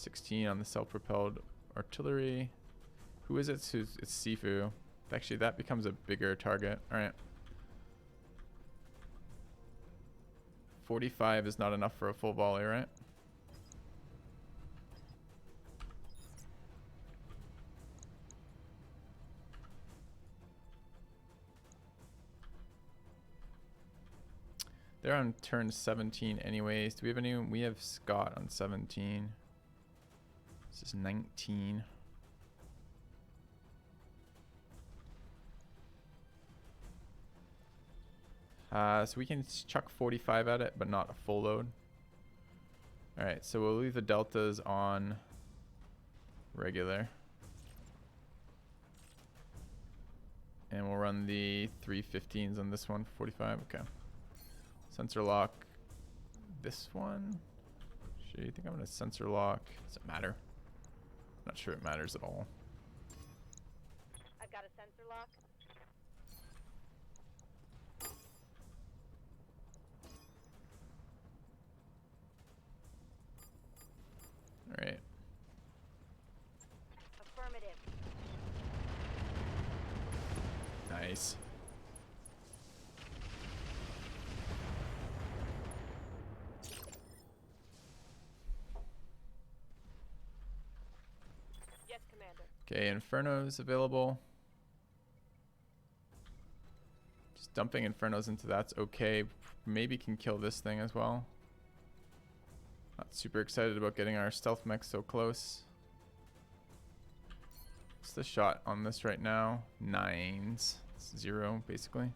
16 on the self-propelled artillery. Who is it? It's Sifu. Actually, that becomes a bigger target. All right. 45 is not enough for a full volley, right? They're on turn 17 anyways. Do we have any? We have Scott on 17. This is 19. So we can chuck 45 at it, but not a full load. Alright, so we'll leave the deltas on regular. And we'll run the 315s on this one for 45. Okay. Sensor lock this one. Actually, I think I'm going to sensor lock. Does it matter? Not sure it matters at all. I've got a sensor lock. All right. Affirmative. Nice. Yes, Commander. Okay, Inferno's available. Just dumping Infernos into that's okay. Maybe can kill this thing as well. Not super excited about getting our stealth mech so close. What's the shot on this right now? 9s. It's 0, basically.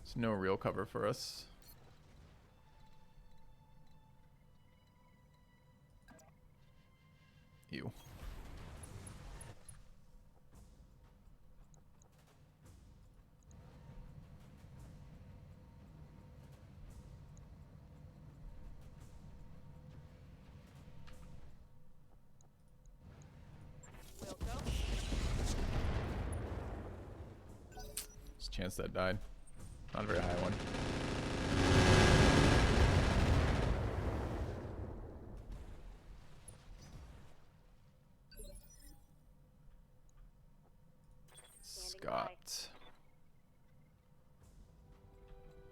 There's no real cover for us. Ew. Will go. There's a chance that died. Not a very high one. Scott.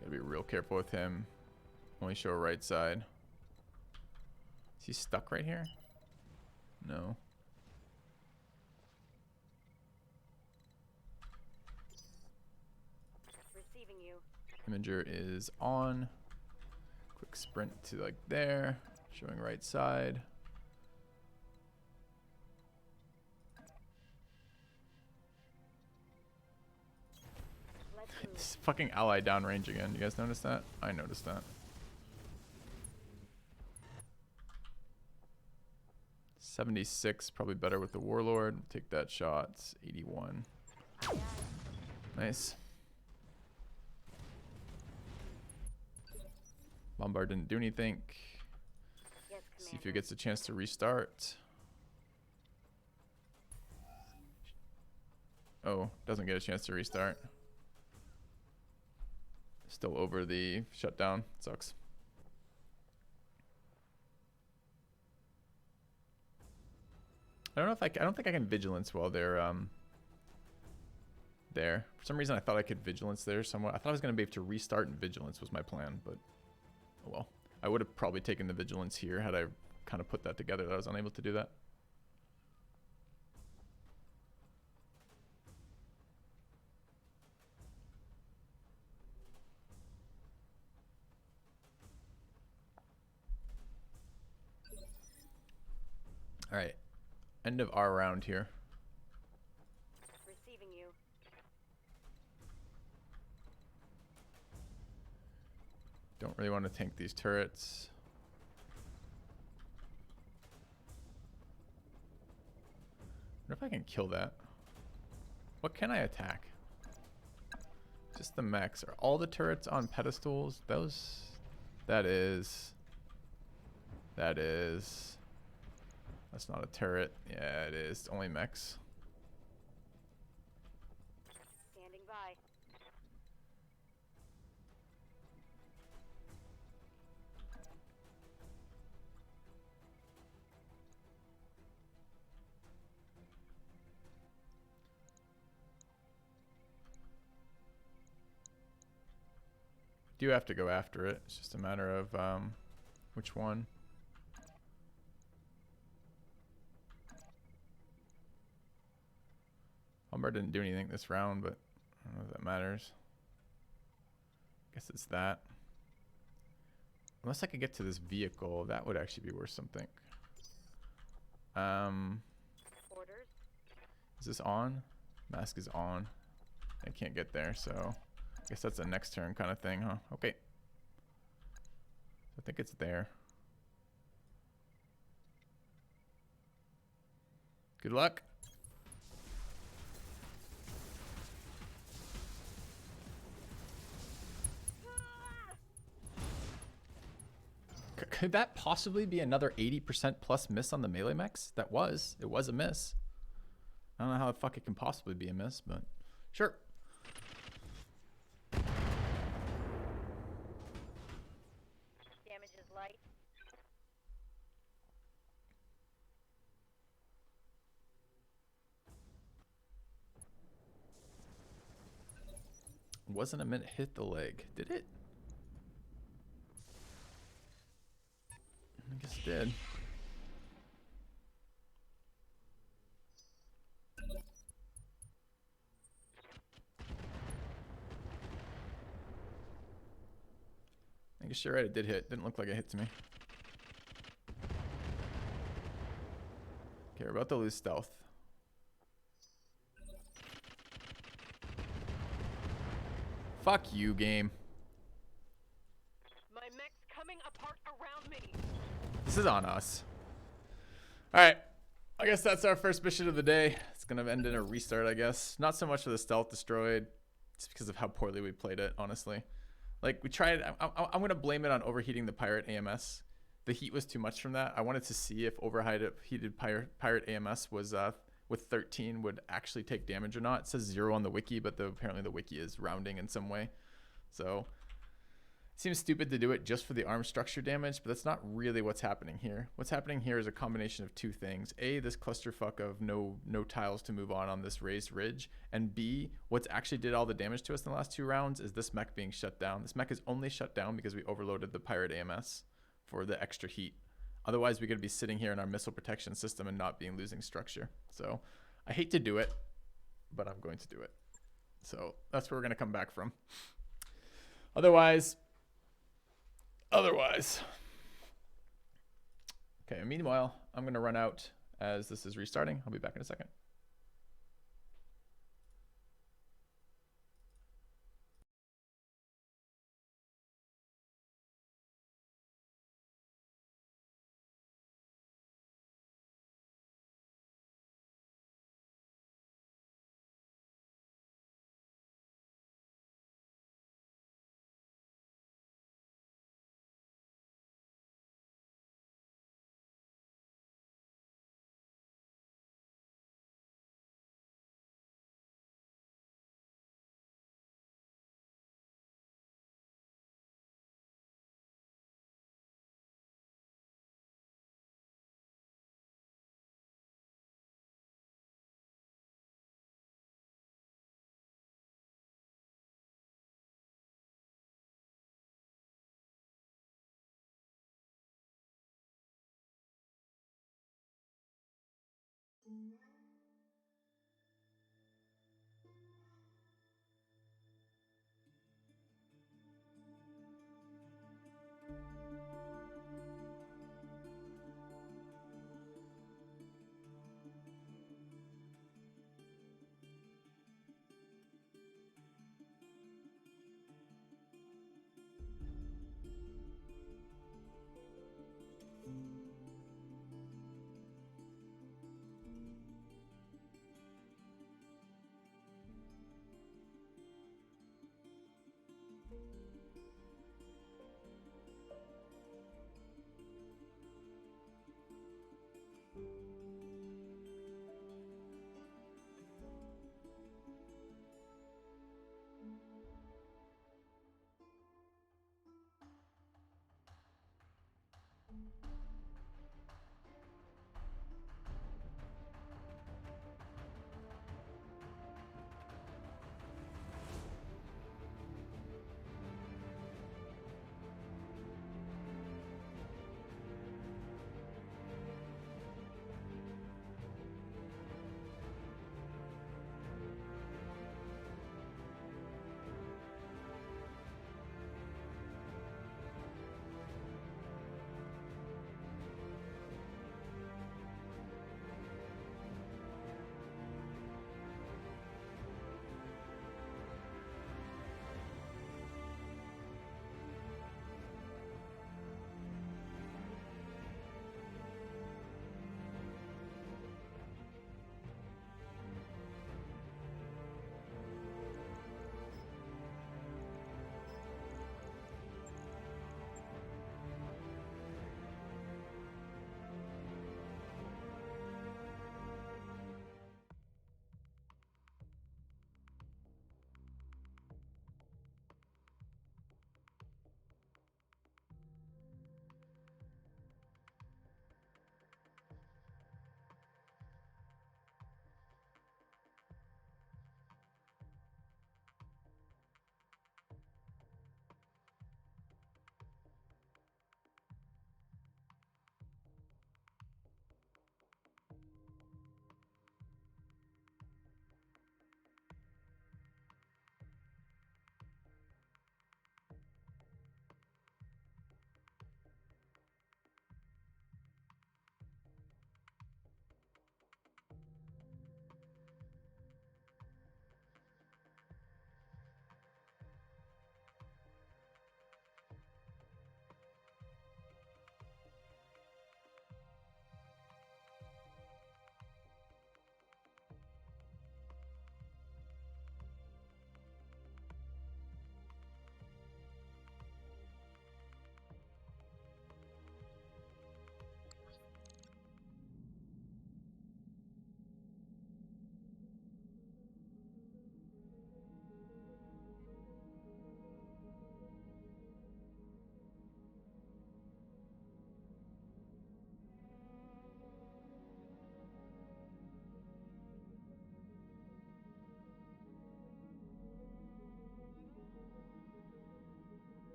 Gotta be real careful with him. Only show right side. Is he stuck right here? No. Receiving you. Imager is on. Quick sprint to like there. Showing right side. This fucking ally downrange again. You guys notice that? I noticed that. 76, probably better with the Warlord. Take that shot. It's 81. Nice. Bombard didn't do anything. Yes, See if he gets a chance to restart. Oh, doesn't get a chance to restart. Still over the shutdown. Sucks. I don't know if I don't think I can vigilance while they're there. For some reason I thought I could vigilance there somewhat. I thought I was gonna be able to restart and vigilance was my plan, but oh well. I would have probably taken the vigilance here had I kind of put that together. That I was unable to do that. All right, end of our round here. Receiving you. Don't really want to tank these turrets. I wonder if I can kill that. What can I attack? Just the mechs. Are all the turrets on pedestals? Those... That is... That's not a turret. Yeah, it is. It's only mechs. Standing by. Do have to go after it. It's just a matter of which one. Humber didn't do anything this round, but I don't know if that matters. Guess it's that. Unless I could get to this vehicle, that would actually be worth something. Orders. Is this on? Mask is on. I can't get there, so I guess that's a next turn kind of thing, huh? Okay. I think it's there. Good luck. Could that possibly be another 80% plus miss on the melee mechs? It was a miss. I don't know how the fuck it can possibly be a miss, but sure. Damage is light. Wasn't a minute hit the leg, did it? I guess it did. I guess you're right, it did hit. Didn't look like it hit to me. Okay, we're about to lose stealth. Fuck you, game. My mech's coming apart around me. This is on us. Alright. I guess that's our first mission of the day. It's going to end in a restart, I guess. Not so much for the stealth destroyed. It's because of how poorly we played it, honestly. Like, we tried... I'm going to blame it on overheating the pirate AMS. The heat was too much from that. I wanted to see if overheated pirate AMS was... with 13 would actually take damage or not. It says 0 on the wiki, but apparently the wiki is rounding in some way. So... It seems stupid to do it just for the arm structure damage, but that's not really what's happening here. What's happening here is a combination of two things. A, this clusterfuck of no tiles to move on this raised ridge. And B, what's actually did all the damage to us in the last 2 rounds is this mech being shut down. This mech is only shut down because we overloaded the pirate AMS for the extra heat. Otherwise, we're going to be sitting here in our missile protection system and not being losing structure. So I hate to do it, but I'm going to do it. So that's where we're going to come back from. Otherwise... Okay, meanwhile, I'm going to run out as this is restarting. I'll be back in a second.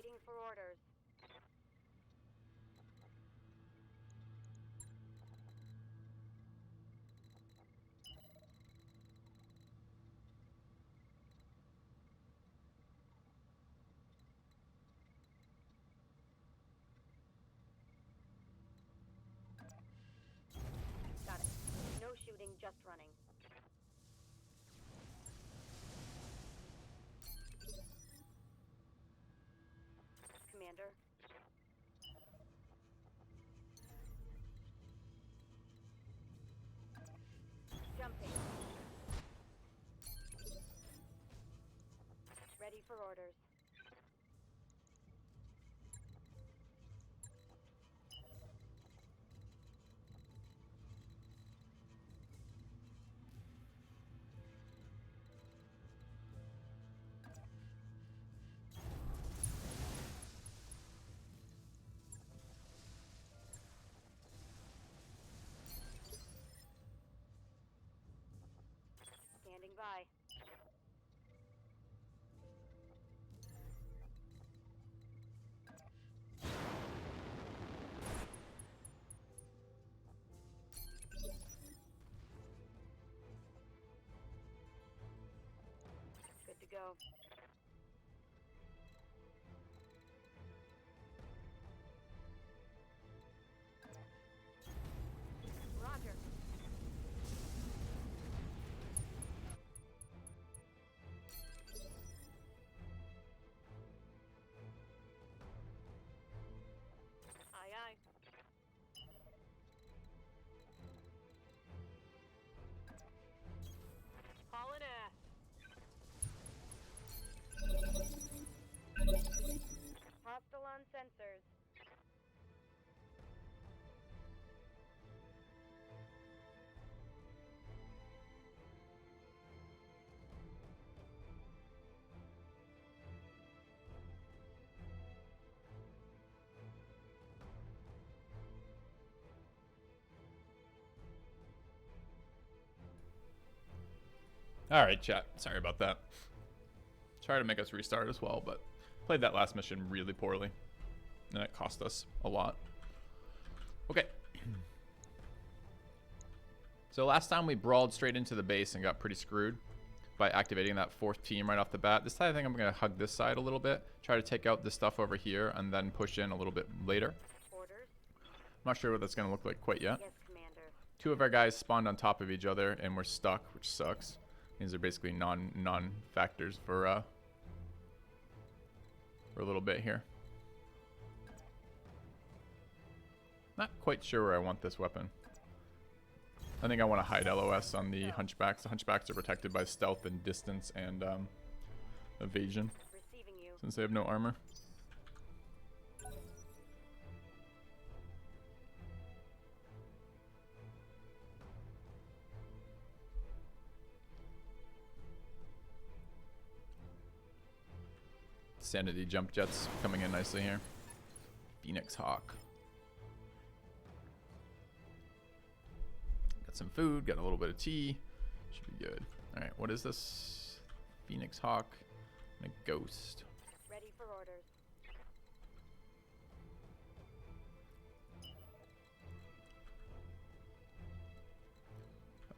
Waiting for orders. Got it. No shooting, just running. Commander. Jumping. Ready for orders. Standing by. Good to go. Roger. Aye, aye. Hauling ass. Hostile on sensors. All right, chat. Sorry about that. Try to make us restart as well, but played that last mission really poorly, and it cost us a lot. Okay. So last time we brawled straight into the base and got pretty screwed by activating that fourth team right off the bat. This time I think I'm going to hug this side a little bit, try to take out this stuff over here, and then push in a little bit later. Orders. I'm not sure what that's going to look like quite yet. Yes, Commander. Two of our guys spawned on top of each other, and we're stuck, which sucks. These are basically non-factors for a little bit here. Not quite sure where I want this weapon. I think I want to hide LOS on the Hunchbacks. The Hunchbacks are protected by stealth and distance and evasion, Receiving you. since they have no armor. Sanity jump jets coming in nicely here. Phoenix Hawk. Got some food, got a little bit of tea. Should be good. Alright, what is this? Phoenix Hawk and a ghost. Ready for orders.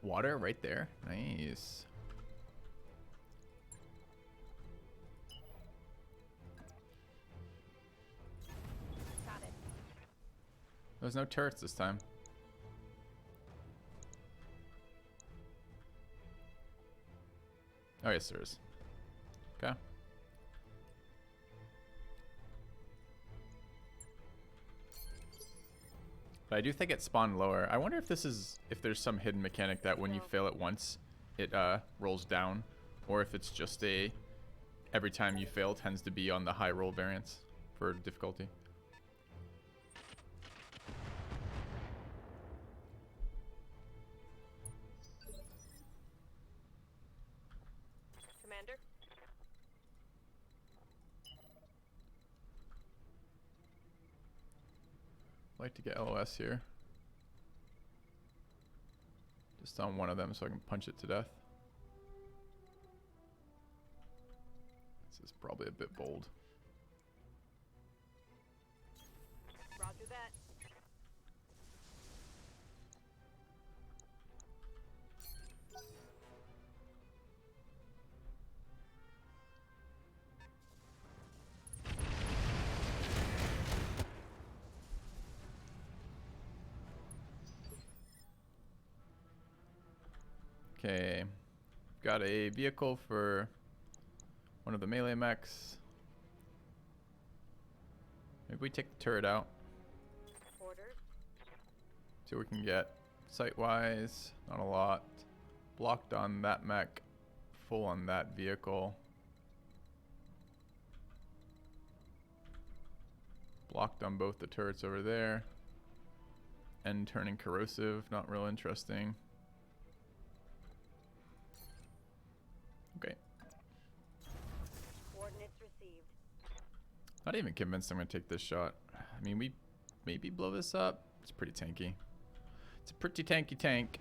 Water right there. Nice. Got it. There's no turrets this time. Oh yes, there is. Okay. But I do think it spawned lower. I wonder if this is, if there's some hidden mechanic that when you fail it once, it rolls down, or if it's just a every time you fail tends to be on the high roll variance for difficulty. Commander. I'd like to get LOS here. Just on one of them so I can punch it to death. This is probably a bit bold. Okay. Got a vehicle for one of the melee mechs. Maybe we take the turret out. Orders. See what we can get. Sight-wise, not a lot. Blocked on that mech. Full on that vehicle. Blocked on both the turrets over there. End turning corrosive, not real interesting. Okay. Coordinates received. Not even convinced I'm gonna take this shot. I mean, we maybe blow this up. It's pretty tanky. It's a pretty tanky tank.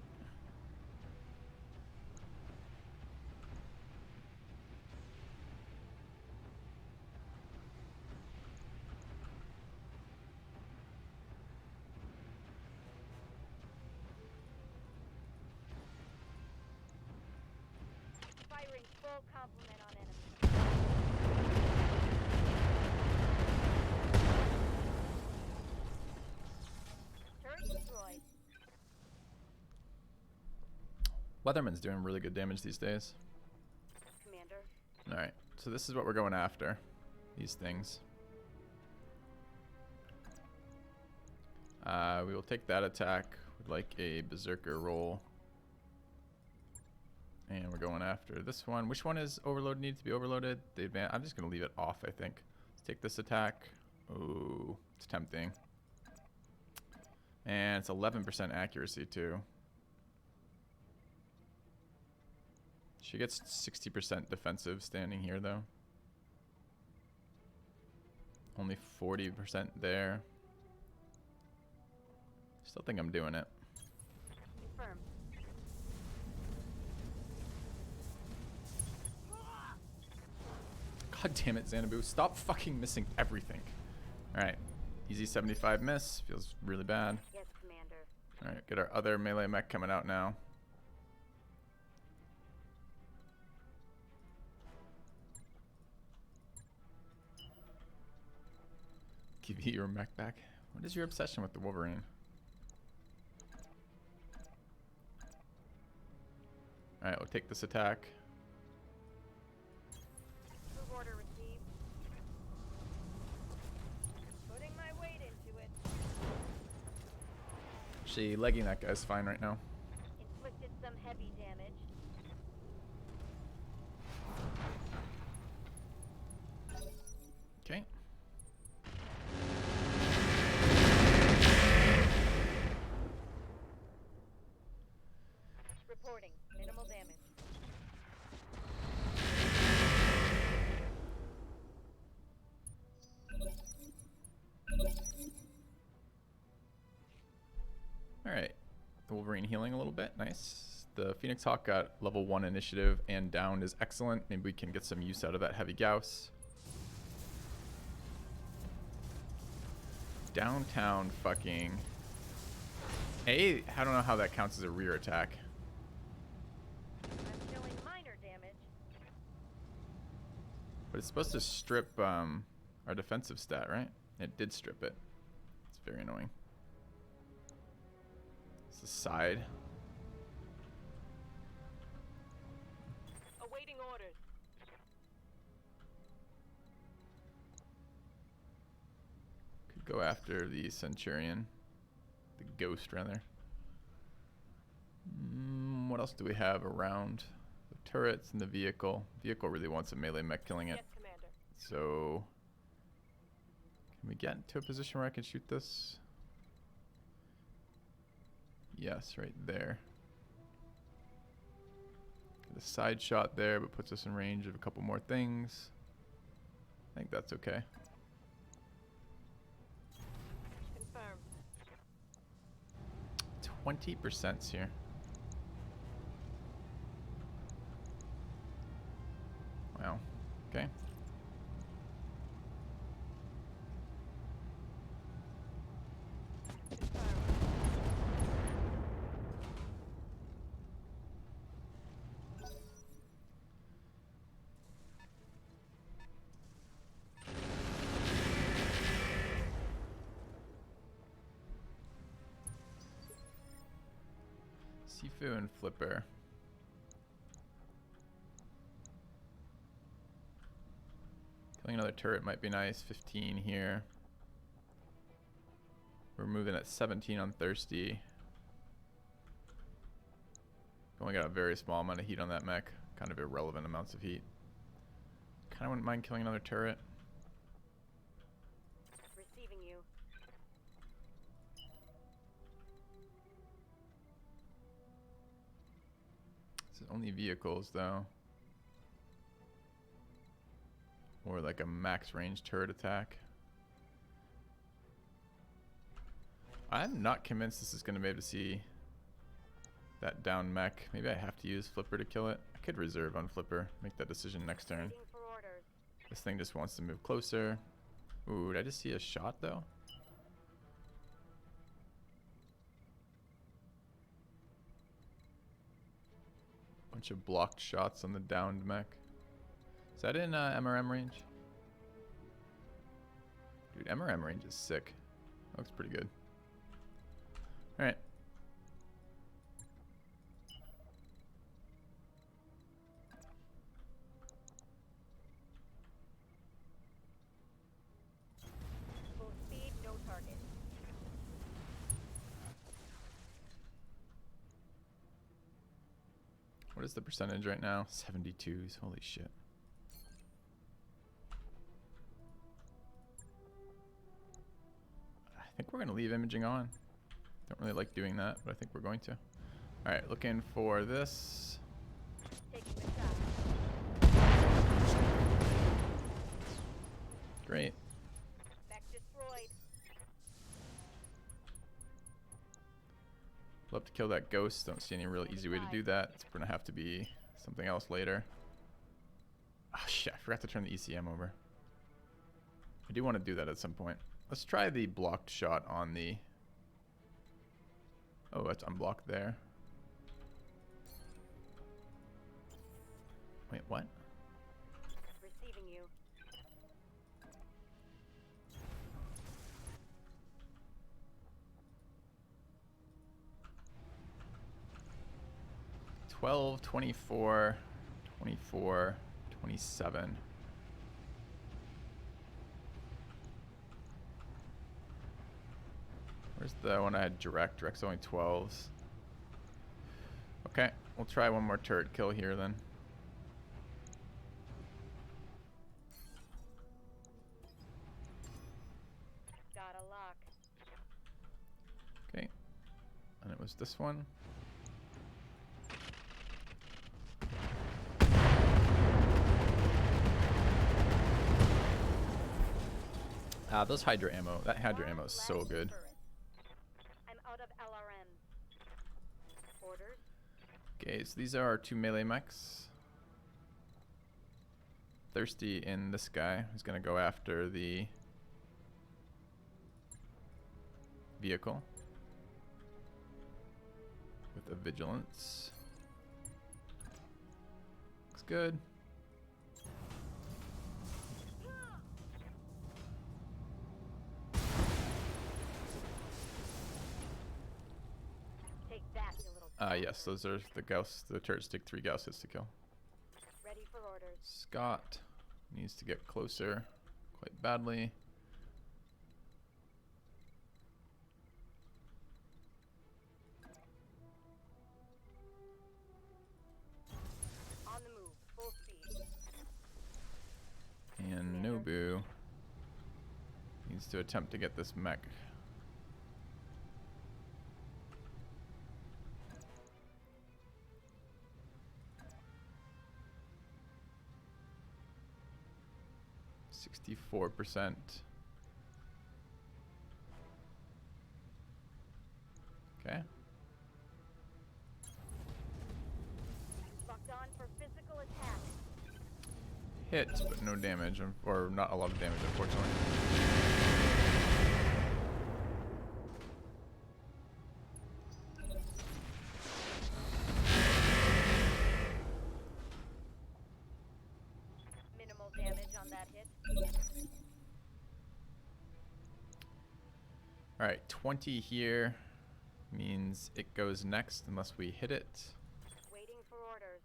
Firing full complement on enemy. Turret destroyed. Weatherman's doing really good damage these days. Commander. Alright, so this is what we're going after. These things. We will take that attack with like a berserker roll. And we're going after this one. Which one is overloaded? Needs to be overloaded. The advance. I'm just going to leave it off, I think. Let's take this attack. Ooh, it's tempting. And it's 11% accuracy, too. She gets 60% defensive standing here, though. Only 40% there. Still think I'm doing it. Confirmed. God damn it, Xanadu. Stop fucking missing everything. Alright. Easy 75 miss. Feels really bad. Yes, Commander. Alright, get our other melee mech coming out now. Give you your mech back. What is your obsession with the Wolverine? Alright, we'll take this attack. Move order received. Putting my weight into it. Actually, legging that guy's fine right now. Inflicted some heavy damage. Okay. Reporting. Minimal damage. Alright. The Wolverine healing a little bit. Nice. The Phoenix Hawk got level 1 initiative and down is excellent. Maybe we can get some use out of that heavy Gauss. Downtown fucking... I don't know how that counts as a rear attack. I'm showing minor damage. But it's supposed to strip our defensive stat, right? It did strip it. It's very annoying. It's the side. Awaiting orders. Could go after the Centurion. The Ghost, rather. What else do we have around? The turrets and the vehicle. Vehicle really wants a melee mech killing it. Yes, Commander. So... Can we get into a position where I can shoot this? Yes, right there. The side shot there, but puts us in range of a couple more things. I think that's okay. Confirmed. 20% here. Wow. Okay. Confirmed. Sifu and Flipper. Killing another turret might be nice. 15 here. We're moving at 17 on Thirsty. Only got a very small amount of heat on that mech. Kind of irrelevant amounts of heat. Kind of wouldn't mind killing another turret. Receiving you. This is only vehicles though. Or like a max range turret attack. I'm not convinced this is going to be able to see that down mech. Maybe I have to use Flipper to kill it. I could reserve on Flipper. Make that decision next turn. Waiting for orders. This thing just wants to move closer. Ooh, did I just see a shot though? Bunch of blocked shots on the downed mech. Is that in MRM range? Dude, MRM range is sick. Looks pretty good. Alright. Full speed, no target. What is the percentage right now? 72s. Holy shit. I think we're going to leave imaging on. Don't really like doing that, but I think we're going to. Alright, looking for this. Taking the shot. Great. Mech destroyed. Love to kill that ghost. Don't see any real easy way to do that. It's going to have to be something else later. Oh shit, I forgot to turn the ECM over. I do want to do that at some point. Let's try the blocked shot on the... Oh, it's unblocked there. Wait, what? Receiving you. $12, 24, 24, 27. Where's the one I had direct? Direct's only 12s. Okay, we'll try one more turret kill here then. Got a lock. Okay, and it was this one. Those Hydra ammo, that Hydra ammo is so good. I'm out of LRM. Orders. Okay, so these are our two melee mechs. Thirsty in this guy who's gonna go after the vehicle with a vigilance. Looks good. Take that, you little. Yes, those are the Gauss. The turrets take 3 Gauss hits to kill. Ready for orders. Scott needs to get closer quite badly. On the move, full speed. And Nobu needs to attempt to get this mech. %64. Okay. Locked on for physical attack. Hit, but no damage, or not a lot of damage, unfortunately. Minimal damage on that hit. Alright, 20 here means it goes next unless we hit it. Waiting for orders.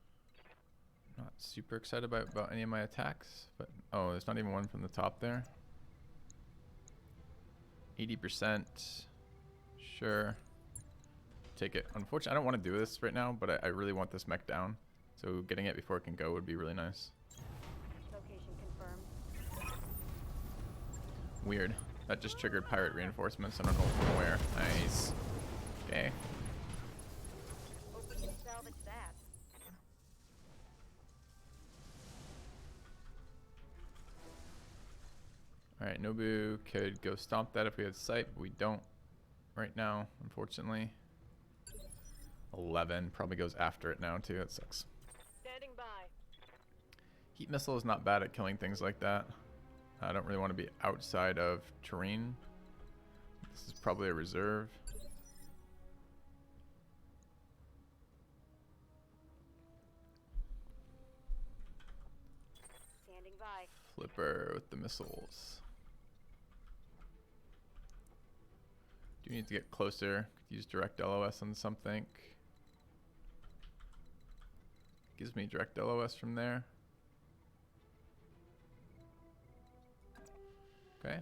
Not super excited about any of my attacks, but oh, there's not even one from the top there. 80%. Sure. Take it. Unfortunately, I don't want to do this right now, but I really want this mech down. So getting it before it can go would be really nice. Location confirmed. Weird. That just triggered pirate reinforcements. I don't know from where. Nice. Okay. Hope we can salvage that. Alright, Nobu could go stomp that if we had sight, but we don't right now, unfortunately. 11 probably goes after it now too. That sucks. Standing by. Heat missile is not bad at killing things like that. I don't really want to be outside of terrain. This is probably a reserve. Standing by. Flipper with the missiles. Do you need to get closer? Could use direct LOS on something. Gives me direct LOS from there. Okay.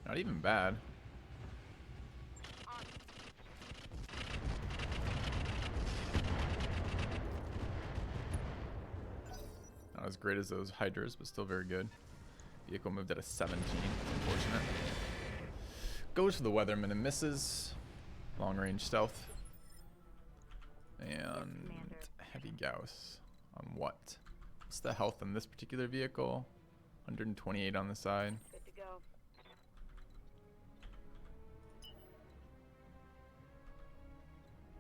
Not even bad. Not as great as those Hydras, but still very good. Vehicle moved at a 17. That's unfortunate. Goes for the Weatherman and misses. Long range stealth. And heavy Gauss. On what? What's the health on this particular vehicle? 128 on the side. Good to go.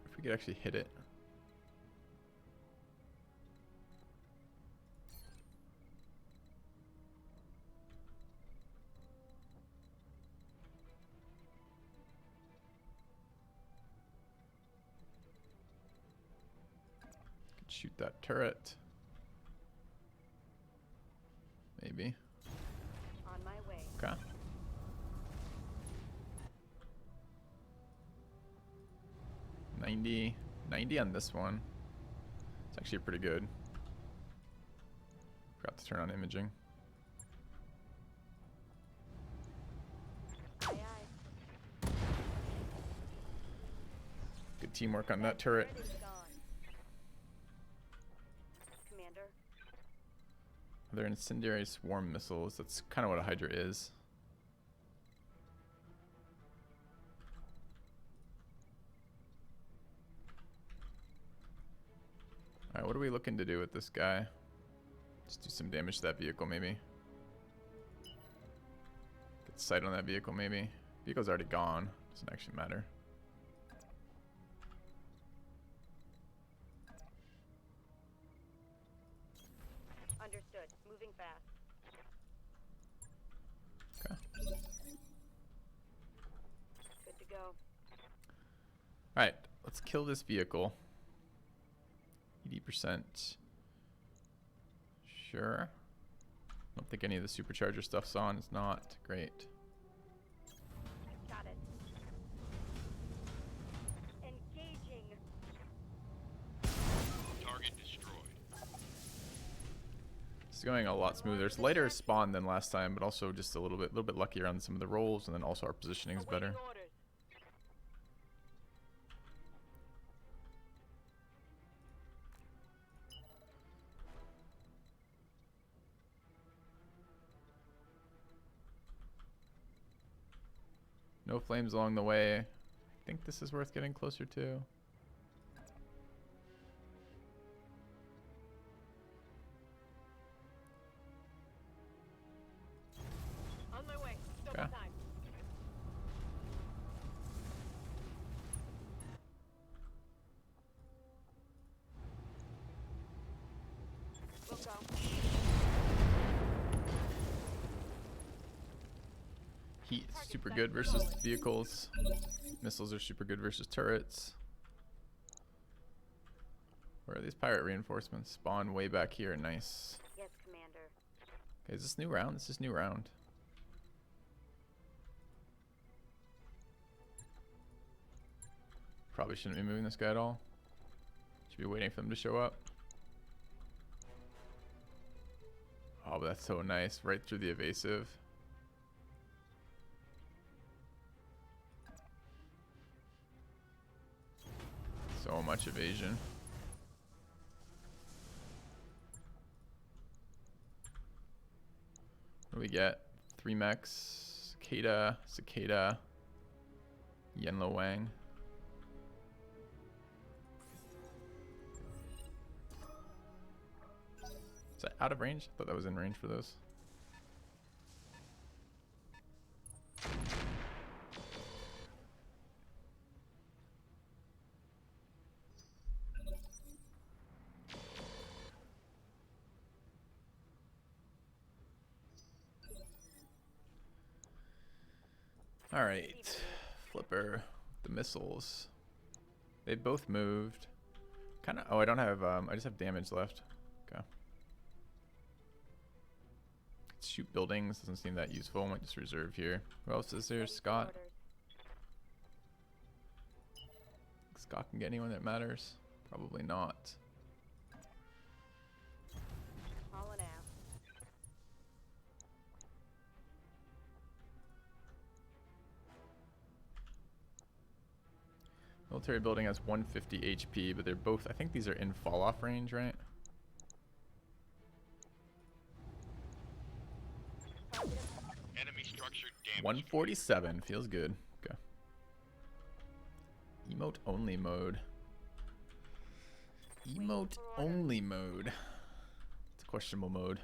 If we could actually hit it. Could shoot that turret. Maybe. On my way. Okay. $90 on this one. It's actually pretty good. Forgot to turn on imaging. Aye, aye. Good teamwork on that turret. Turret is gone. Commander. They're incendiary swarm missiles. That's kind of what a Hydra is. Alright, what are we looking to do with this guy? Just do some damage to that vehicle, maybe. Get sight on that vehicle, maybe. Vehicle's already gone. Doesn't actually matter. Understood. Moving fast. Okay. Good to go. Alright, let's kill this vehicle. 80%. Sure. Don't think any of the supercharger stuff's on. It's not. Great. Got it. Engaging. Target destroyed. It's going a lot smoother. It's lighter spawn than last time, but also just a little bit luckier on some of the rolls, and then also our positioning is better. Awaiting orders. No flames along the way. I think this is worth getting closer to. On my way. Double Okay. time. We'll go. Heat is super good versus vehicles. Missiles are super good versus turrets. Where are these pirate reinforcements? Spawn way back here. Nice. Yes, Commander. Okay, is this new round? This is new round. Probably shouldn't be moving this guy at all. Should be waiting for them to show up. Oh, but that's so nice. Right through the evasive. So much evasion. What do we get? 3 mechs. Cicada. Yenlo Wang. Is that out of range? I thought that was in range for those. All right, Flipper, the missiles. They both moved. Kind of. Oh, I don't have. I just have damage left. Okay. Shoot buildings doesn't seem that useful. Might just reserve here. Who else is there? Scott. Scott can get anyone that matters. Probably not. Military building has 150 HP, but they're both, I think these are in fall off range, right? Enemy structure damage. 147 feels good. Okay. Emote only mode. Emote only mode. It's a questionable mode.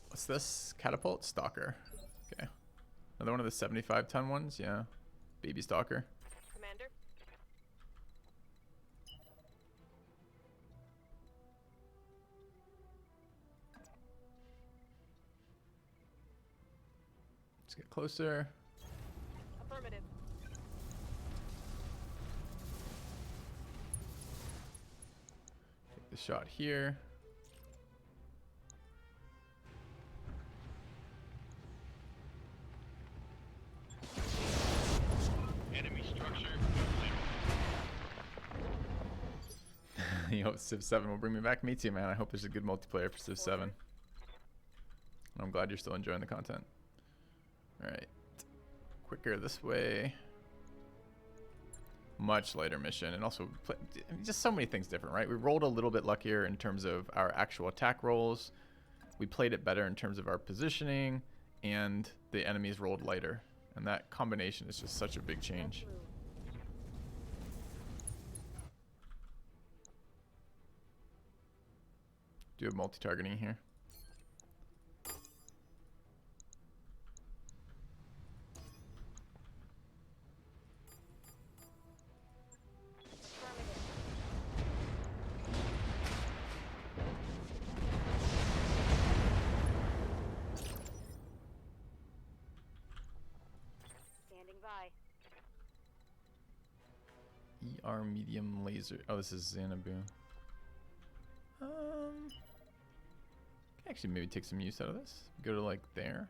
What's this? Catapult? Stalker. Okay. Another one of the 75-ton ones? Yeah. Baby Stalker. Commander. Let's get closer. Affirmative. Take the shot here. Enemy structure. You hope Civ 7 will bring me back? Me too, man. I hope there's a good multiplayer for Civ 7. I'm glad you're still enjoying the content. Alright. Quicker this way. Much lighter mission. And also, just so many things different, right? We rolled a little bit luckier in terms of our actual attack rolls. We played it better in terms of our positioning. And the enemies rolled lighter. And that combination is just such a big change. Do have multi-targeting here. Standing by. ER medium laser. Oh, this is Xanadu. Can actually maybe take some use out of this. Go to like there.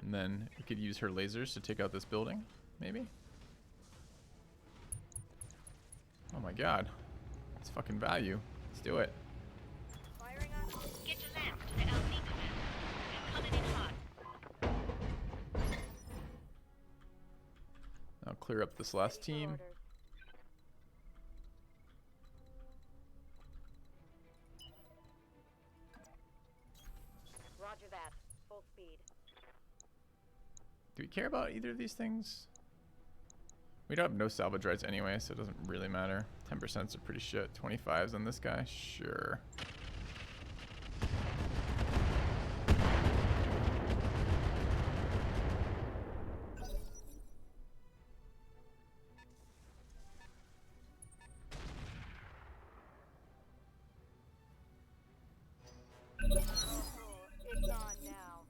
And then we could use her lasers to take out this building, maybe. Oh my god. It's fucking value. Let's do it. Firing up. Get your lamp to the LZ command. They're coming in hot. I'll clear up this last team. Orders. Roger that. Full speed. Do we care about either of these things? We don't have no salvage rights anyway, so it doesn't really matter. 10% are pretty shit. 25s on this guy? Sure. It's on now.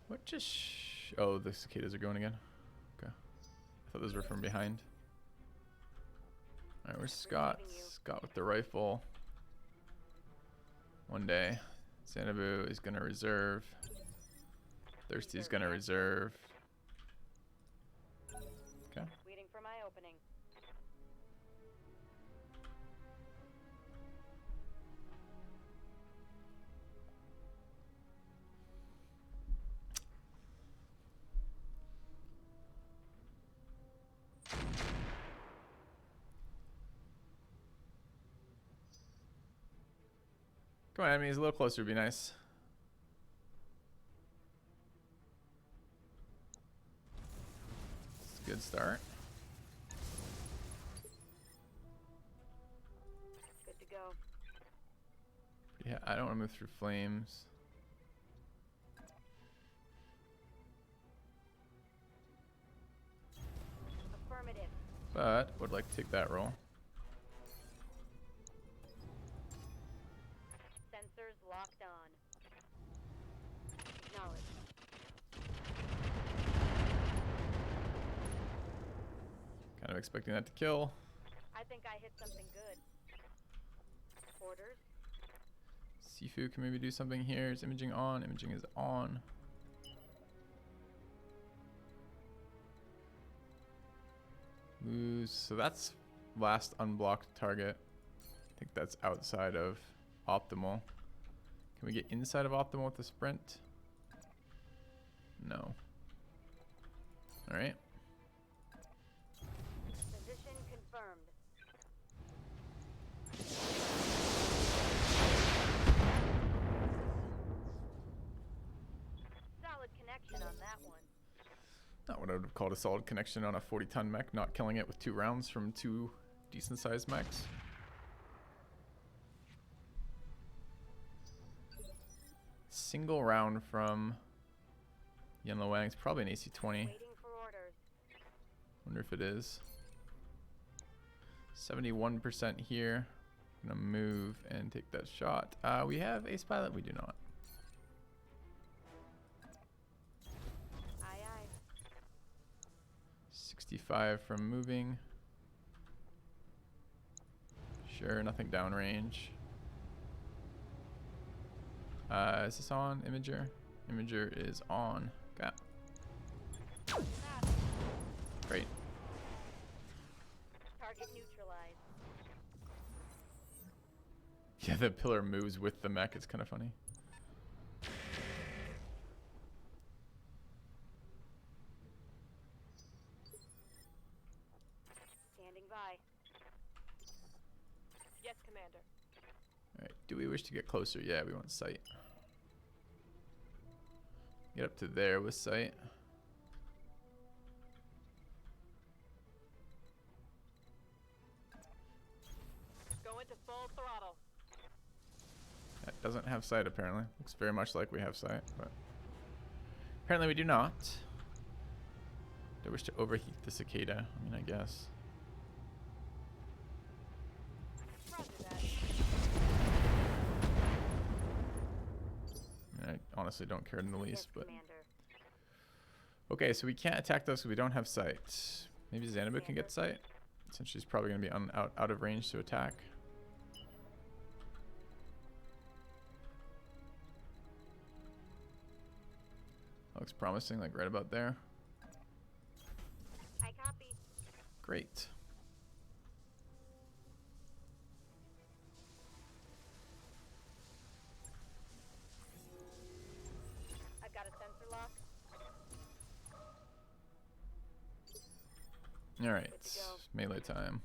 What just... Oh, the cicadas are going again. Okay. I thought those were from behind. Alright, where's Scott? Scott with the rifle. One day. Xanadu is gonna reserve. Thirsty's gonna reserve. Okay. Waiting for my opening. Come on, enemies, a little closer would be nice. It's a good start. Good to go. Yeah, I don't want to move through flames. Affirmative. But would like to take that roll. Sensors locked on. Acknowledged. Kind of expecting that to kill. I think I hit something good. Orders. Sifu can maybe do something here. Is imaging on? Imaging is on. Lose. So that's last unblocked target. I think that's outside of optimal. Can we get inside of optimal with the sprint? No. Alright. Position confirmed. Solid connection on that one. Not what I would have called a solid connection on a 40-ton mech, not killing it with 2 rounds from 2 decent-sized mechs. Single round from Yellow Wang's probably an AC-20. Waiting for orders. Wonder if it is. 71% here. Gonna move and take that shot. We have Ace Pilot, we do not. Aye, aye. 65 from moving. Sure, nothing downrange. Is this on? Imager? Imager is on. Got. Great. Target neutralized. Yeah, the pillar moves with the mech. It's kind of funny. Standing by. Yes, Commander. Alright, do we wish to get closer? Yeah, we want sight. Get up to there with sight. Go into full throttle. That doesn't have sight apparently. Looks very much like we have sight, but apparently we do not. Do I wish to overheat the cicada? I mean, I guess. Roger that. I mean, I honestly don't care in the least, Yes, but Commander. okay, so we can't attack those because we don't have sight. Maybe Xanadu can get sight, since she's probably going to be out of range to attack. Looks promising, like right about there. I copy. Great. I've got a sensor lock. All right, Good to go. melee time.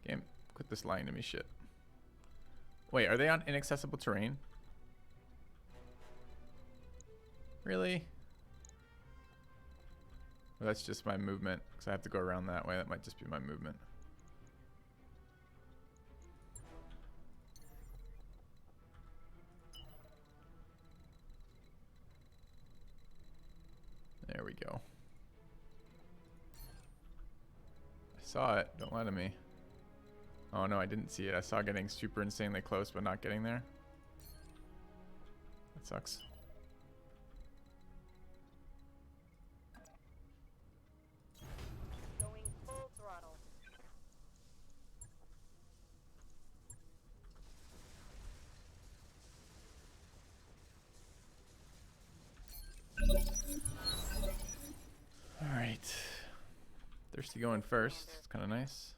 Game, quit this lying to me shit. Wait, are they on inaccessible terrain? Really? Well, that's just my movement, because I have to go around that way. That might just be my movement. There we go. I saw it. Don't lie to me. Oh no, I didn't see it. I saw getting super insanely close, but not getting there. That sucks. Going full throttle. All right. Thirsty going first. It's kind of nice.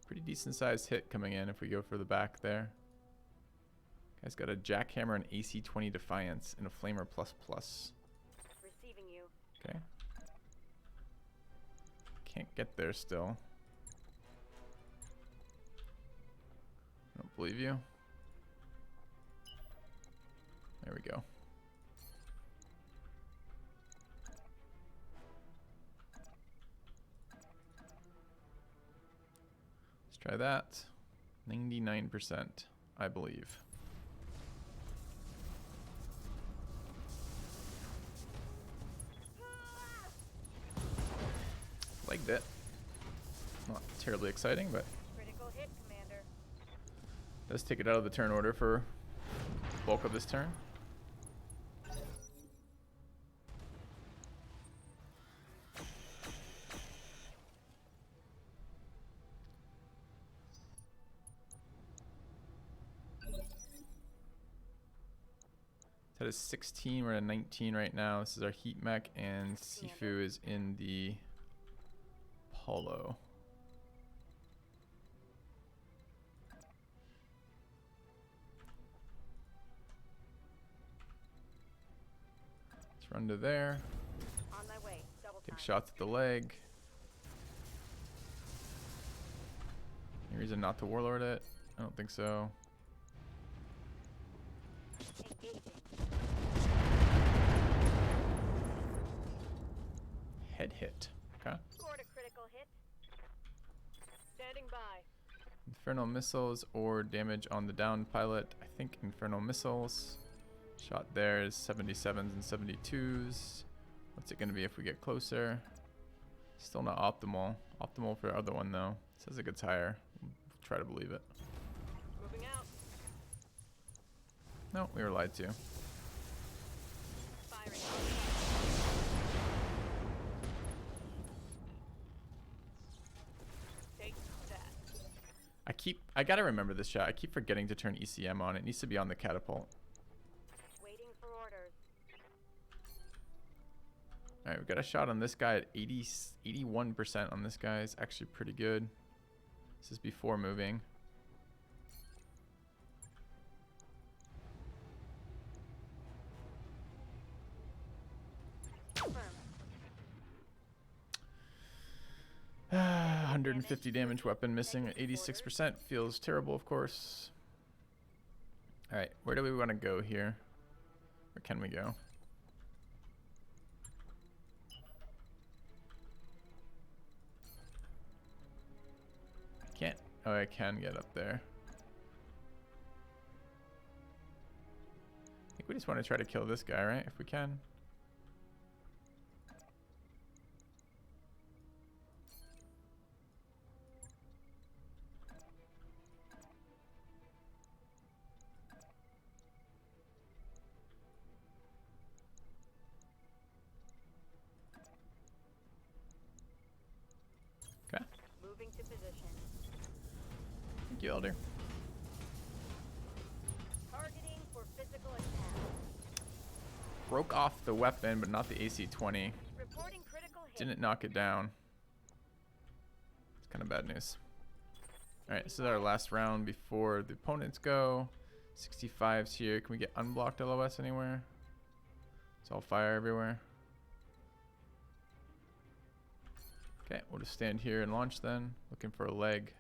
Pretty decent sized hit coming in if we go for the back there. Guy's got a jackhammer and AC-20 Defiance and a Flamer plus plus. Receiving you. Okay. Can't get there still. I don't believe you. There we go. Let's try that. 99%, I believe. Legged it. Not terribly exciting, but Critical hit, Commander. does take it out of the turn order for bulk of this turn. That is 16. We're at 19 right now. This is our heat mech, and Sifu is in the Polo. Let's run to there. On my way. Double Take time. shots at the leg. Any reason not to warlord it? I don't think so. Engaging. Head hit. Okay. Scored a critical hit. Standing by. Inferno missiles or damage on the down pilot. I think Inferno missiles. Shot there is 77s and 72s. What's it going to be if we get closer? Still not optimal. Optimal for the other one though. Says it gets higher. Try to believe it. Moving out. No, we were lied to. Firing. Take that. I gotta remember this shot. I keep forgetting to turn ECM on. It needs to be on the catapult. Waiting for orders. Alright, we've got a shot on this guy at 81% on this guy. Is actually pretty good. This is before moving. Confirm. 150 damage weapon missing at 86%. Feels terrible, of course. Alright, where do we want to go here? Where can we go? I can't. Oh, I can get up there. I think we just want to try to kill this guy, right? If we can. Okay. Moving to position. Thank you, Elder. Targeting for physical attack. Broke off the weapon, but not the AC-20. Reporting critical hit. Didn't knock it down. It's kind of bad news. Alright, this is our last round before the opponents go. 65's here. Can we get unblocked LOS anywhere? It's all fire everywhere. Okay, we'll just stand here and launch then. Looking for a leg.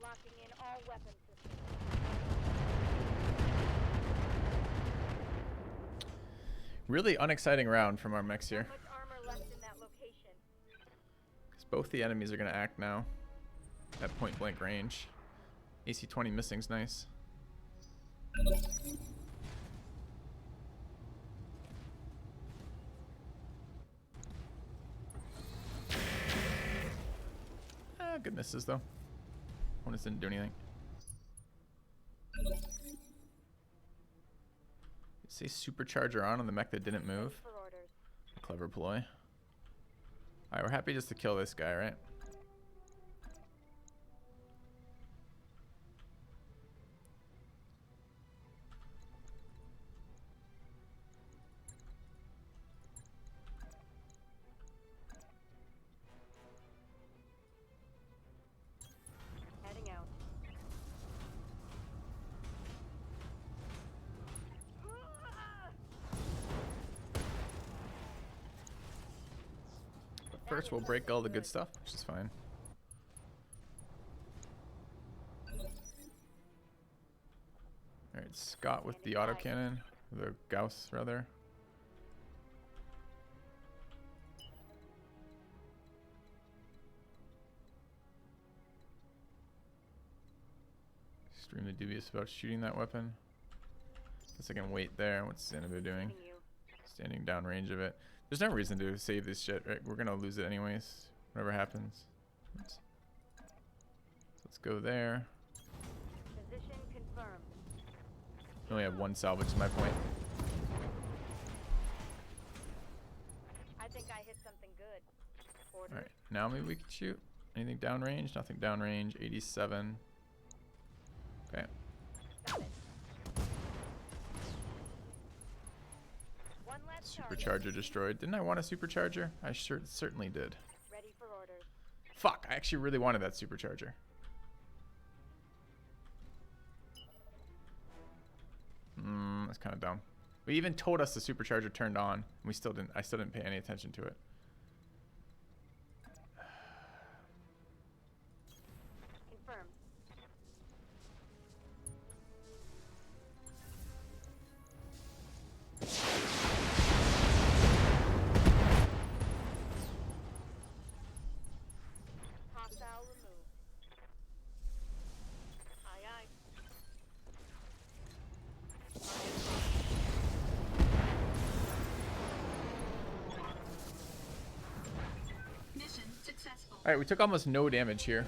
Locking in all weapon systems. Really unexciting round from our mechs here. Not much armor left in that location. Because both the enemies are going to act now. At point blank range. AC-20 missing's nice. good misses though. Opponents didn't do anything. Say supercharger on the mech that didn't move. For orders. Clever ploy. Alright, we're happy just to kill this guy, right? Heading out. But first, we'll break all the good stuff, which is fine. Alright, Scott with the autocannon. The Gauss, rather. Extremely dubious about shooting that weapon. Guess I can wait there. What's Xanadu doing? Hitting you. Standing downrange of it. There's no reason to save this shit, right? We're gonna lose it anyways. Whatever happens. Oops. Let's go there. Position confirmed. We only have one salvage to my point. I think I hit something good. Orders. Alright, now maybe we can shoot. Anything downrange? Nothing downrange. 87. Okay. Got it. One less target. Supercharger destroyed. Didn't I want a supercharger? I certainly did. Ready for orders. Fuck, I actually really wanted that supercharger. That's kind of dumb. We even told us the supercharger turned on. And we still didn't. I still didn't pay any attention to it. Confirmed. Hostile removed. Aye, aye. Mission successful. Alright, we took almost no damage here,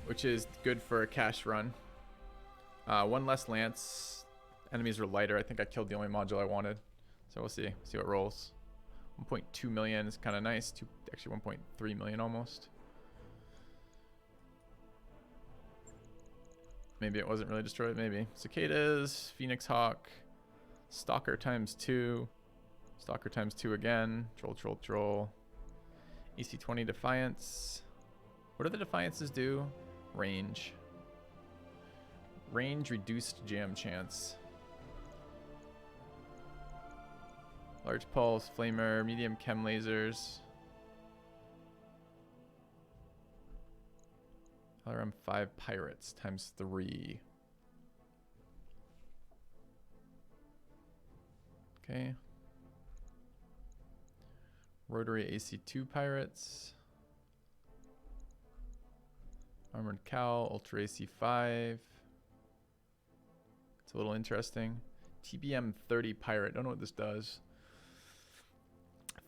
which is good for a cash run. One less lance. Enemies were lighter. I think I killed the only module I wanted. So we'll see. See what rolls. 1.2 million is kind of nice. Actually 1.3 million almost. Maybe it wasn't really destroyed. Maybe. Cicadas, Phoenix Hawk, Stalker times 2. Stalker times 2 again. Troll, troll, troll. AC-20 Defiance. What do the Defiances do? Range. Range reduced jam chance. Large pulse, flamer, medium chem lasers. LRM 5 pirates times 3. Okay. Rotary AC2 pirates. Armored cowl, Ultra AC5. It's a little interesting. TBM 30 pirate. Don't know what this does.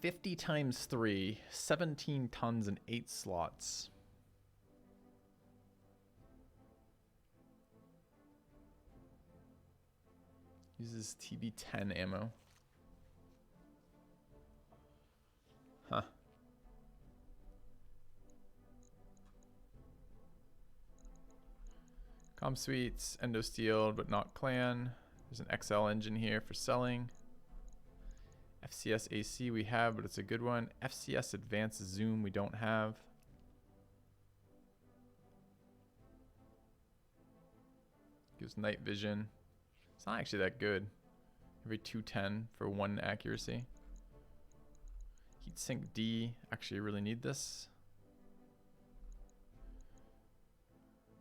50 times 3, 17 tons and 8 slots. Uses TB10 ammo. Huh. Com suites, endo steel, but not clan. There's an XL engine here for selling. FCS AC we have, but it's a good one. FCS advanced zoom we don't have. Gives night vision. It's not actually that good. Every 210 for 1 accuracy. Heatsink D. Actually really need this.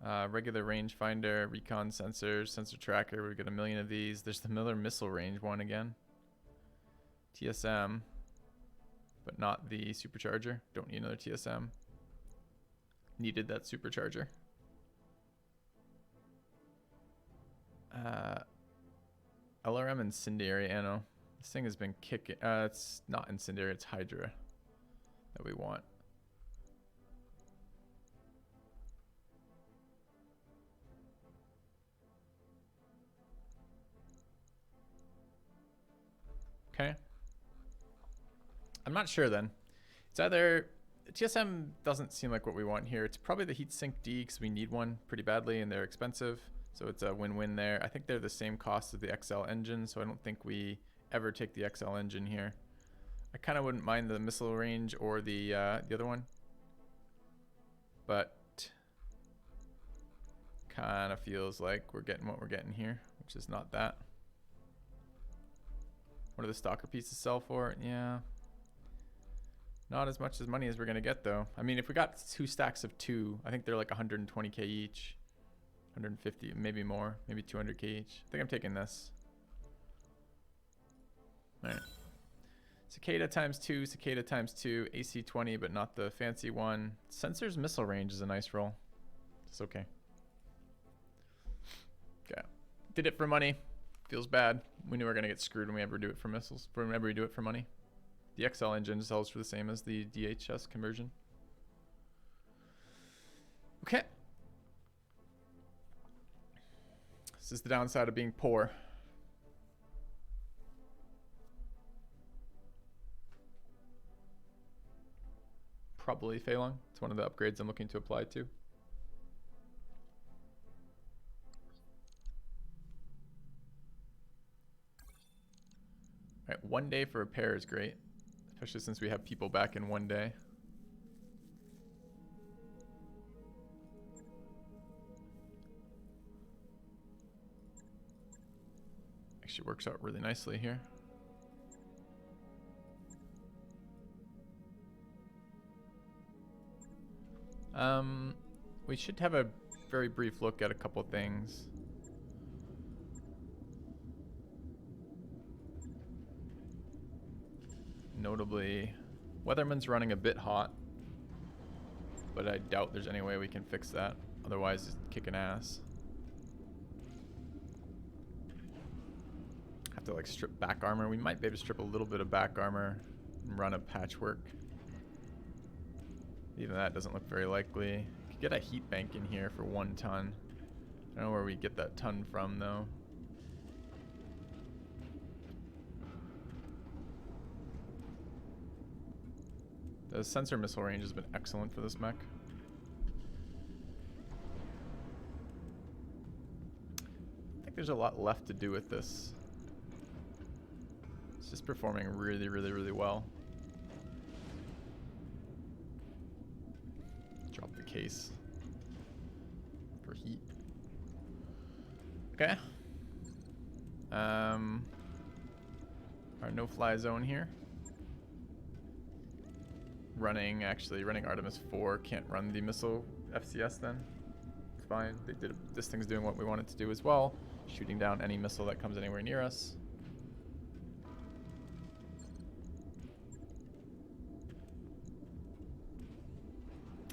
Regular rangefinder, recon sensors, sensor tracker. We got a million of these. There's the Miller missile range one again. TSM, but not the supercharger. Don't need another TSM. Needed that supercharger. LRM incendiary ammo. This thing has been kicking. It's not incendiary, it's Hydra that we want. Okay. I'm not sure then. It's either TSM doesn't seem like what we want here. It's probably the heatsink D because we need one pretty badly and they're expensive. So it's a win-win there. I think they're the same cost as the XL engine, so I don't think we ever take the XL engine here. I kind of wouldn't mind the missile range or the other one, but kind of feels like we're getting what we're getting here, which is not that. What do the stalker pieces sell for? Yeah. Not as much as money as we're going to get, though. I mean, if we got 2 stacks of 2, I think they're like 120k each. 150, maybe more. Maybe 200k each. I think I'm taking this. All right. Cicada times 2, Cicada times 2, AC 20, but not the fancy one. Sensor's missile range is a nice roll. It's okay. Okay. Did it for money. Feels bad. We knew we were going to get screwed when we ever do it for missiles. Whenever we do it for money. The XL engine sells for the same as the DHS conversion. Okay. This is the downside of being poor. Probably Feilong. It's one of the upgrades I'm looking to apply to. All right, 1 day for repair is great, especially since we have people back in 1 day. Actually works out really nicely here. We should have a very brief look at a couple things. Notably, Weatherman's running a bit hot, but I doubt there's any way we can fix that. Otherwise, it's kicking ass. Have to like strip back armor. We might be able to strip a little bit of back armor and run a patchwork. Even that doesn't look very likely. Could get a heat bank in here for 1 ton. I don't know where we get that ton from though. The sensor missile range has been excellent for this mech. I think there's a lot left to do with this. It's just performing really, really, really well. Drop the case for heat. Okay. Our no-fly zone here. Running Artemis 4. Can't run the missile FCS then. It's fine. This thing's doing what we want it to do as well. Shooting down any missile that comes anywhere near us.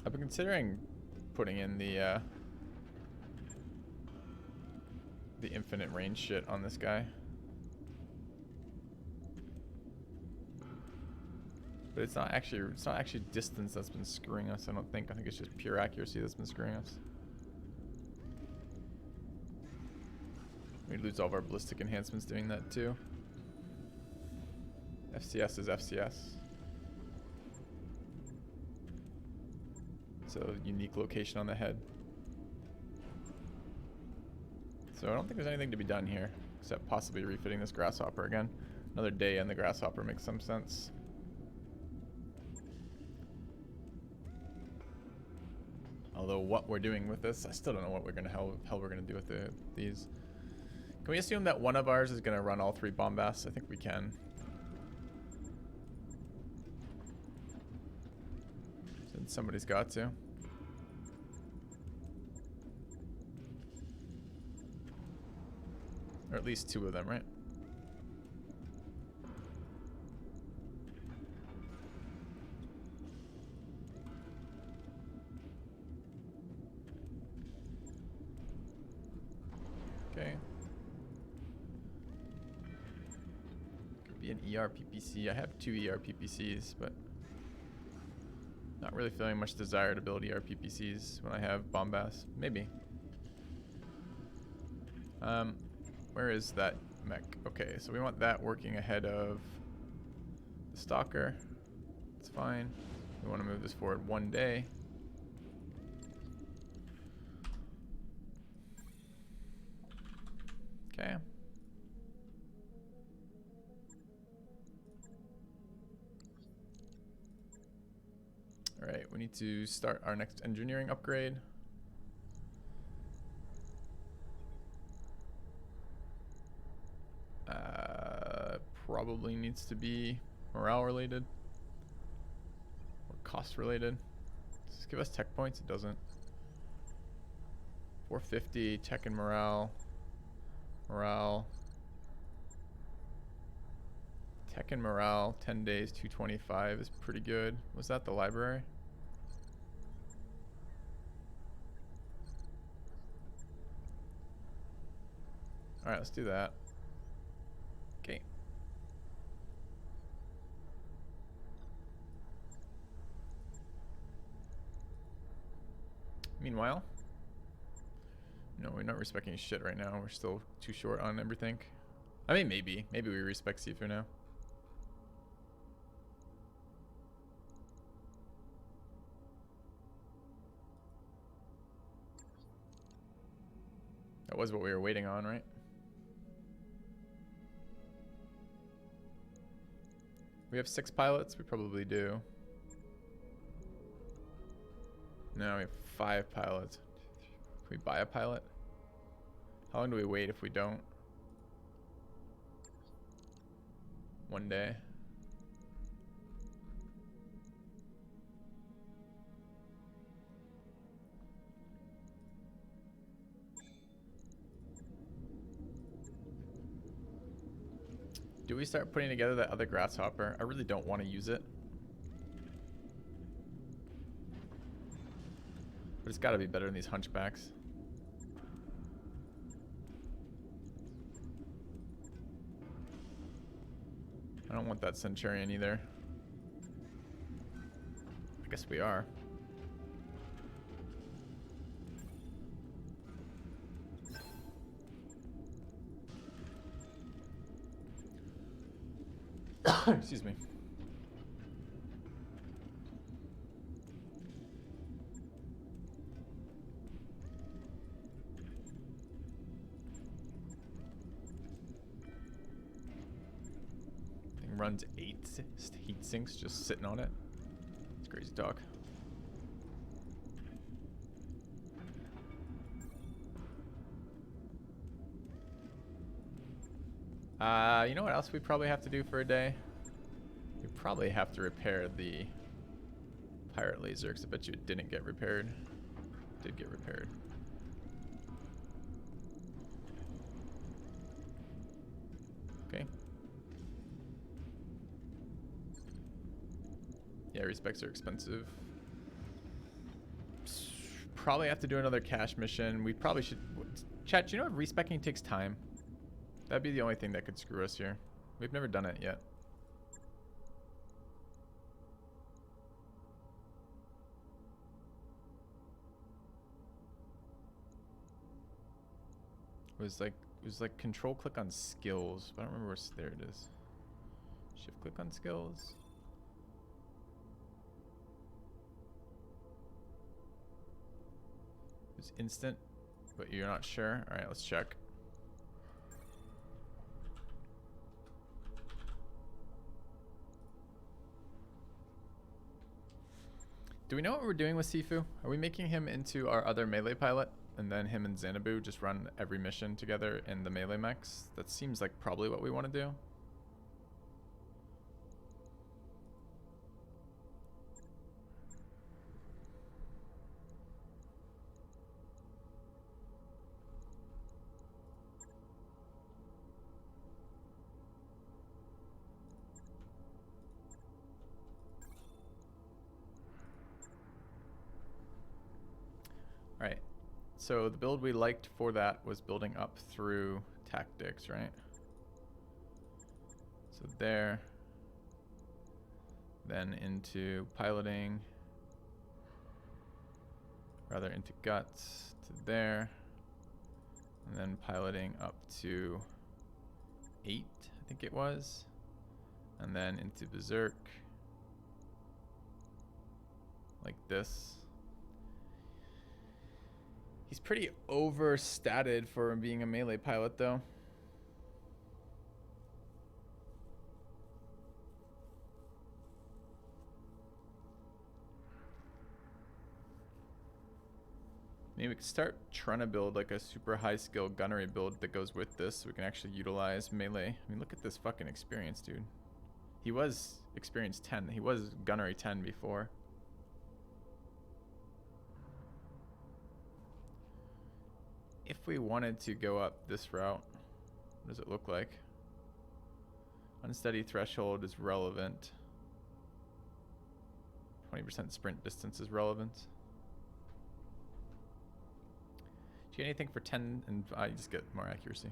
I've been considering putting in the infinite range shit on this guy. But it's not actually distance that's been screwing us, I don't think. I think it's just pure accuracy that's been screwing us. We lose all of our ballistic enhancements doing that too. FCS is FCS. It's a unique location on the head. So I don't think there's anything to be done here, except possibly refitting this grasshopper again. Another day in the grasshopper makes some sense. Although what we're doing with this, I still don't know what hell we're gonna do with these. Can we assume that one of ours is gonna run all 3 bombasts? I think we can. Since somebody's got to. Or at least 2 of them, right? Okay. Could be an ERPPC. I have 2 ERPPCs, but not really feeling much desire to build ERPPCs when I have bombast. Maybe. Where is that mech? Okay, so we want that working ahead of the stalker. It's fine. We want to move this forward 1 day. Okay. All right, we need to start our next engineering upgrade. Probably needs to be morale related or cost related. Does this give us tech points? It doesn't. 450 tech and morale. Morale. Tech and morale, 10 days, 225 is pretty good. Was that the library? All right, let's do that. Okay. Meanwhile, no, we're not respecting shit right now. We're still too short on everything. I mean, maybe we respect Sifu now. That was what we were waiting on, right? We have 6 pilots. We probably do. No, we have 5 pilots. Can we buy a pilot? How long do we wait if we don't? 1 day. Do we start putting together that other grasshopper? I really don't want to use it. But it's got to be better than these hunchbacks. I don't want that Centurion either. I guess we are. Excuse me. Thing runs 8 heat sinks just sitting on it. It's crazy talk. You know what else we probably have to do for a day? We probably have to repair the pirate laser, because I bet you it didn't get repaired. It did get repaired. Okay. Yeah, respects are expensive. Probably have to do another cash mission. We probably should... Chat, do you know if respecking takes time? That'd be the only thing that could screw us here. We've never done it yet. It was like control click on skills, but I don't remember where. There it is. Shift click on skills. It's instant, but you're not sure. All right, let's check. Do we know what we're doing with Sifu? Are we making him into our other melee pilot? And then him and Xanabu just run every mission together in the melee mechs? That seems like probably what we want to do. Alright, so the build we liked for that was building up through tactics, right? So there, then into piloting, rather into guts to there, and then piloting up to 8, I think it was, And then into Berserk. Like this. He's pretty overstated for being a melee pilot, though. Maybe we could start trying to build like a super high skill gunnery build that goes with this so we can actually utilize melee. I mean, look at this fucking experience, dude. He was experience 10. He was gunnery 10 before. If we wanted to go up this route, what does it look like? Unsteady threshold is relevant. 20% sprint distance is relevant. Do you get anything for 10 and you just get more accuracy?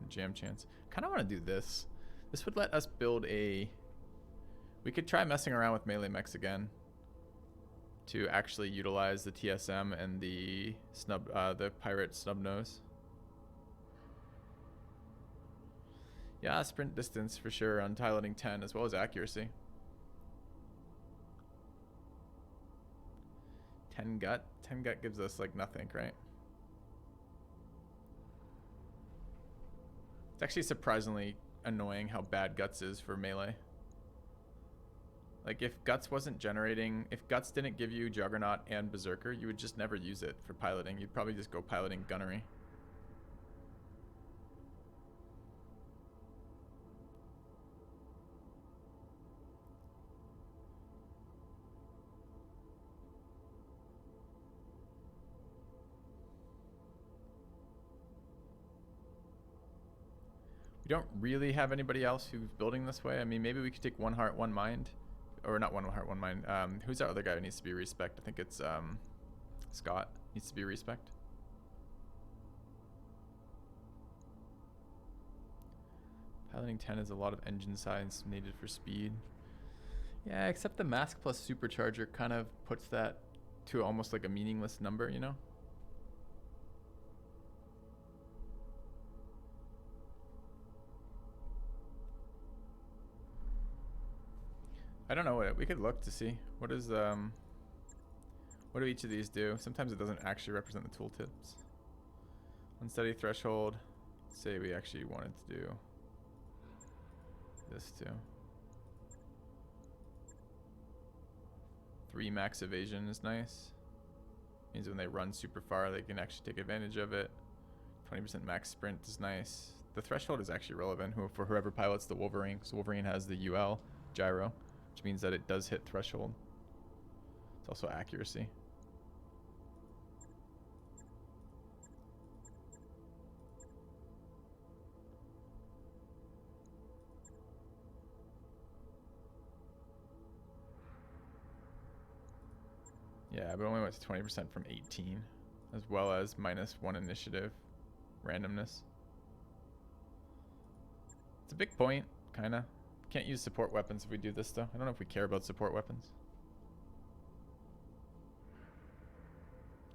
Jam chance. Kind of want to do this. This would let us build a... We could try messing around with melee mechs again to actually utilize the TSM and the the pirate snub nose. Yeah, sprint distance for sure on piloting 10 as well as accuracy. 10 gut. 10 gut gives us like nothing, right? It's actually surprisingly annoying how bad guts is for melee. Like if guts wasn't generating, if guts didn't give you Juggernaut and Berserker, you would just never use it for piloting. You'd probably just go piloting gunnery. We don't really have anybody else who's building this way. I mean, maybe we could take One Heart, One Mind. Or not One Heart, One Mind. Who's that other guy who needs to be respect? I think it's Scott needs to be respect. Piloting 10 is a lot of engine size needed for speed. Yeah, except the mask plus supercharger kind of puts that to almost like a meaningless number, you know? I don't know what we could look to see. What is what do each of these do? Sometimes it doesn't actually represent the tooltips. Unsteady threshold. Let's say we actually wanted to do this too. 3 max evasion is nice. Means when they run super far, they can actually take advantage of it. 20% max sprint is nice. The threshold is actually relevant for whoever pilots the Wolverine. So Wolverine has the UL gyro, which means that it does hit threshold. It's also accuracy. Yeah, but only went to 20% from 18, as well as -1 initiative randomness. It's a big point, kinda. Can't use support weapons if we do this though. I don't know if we care about support weapons.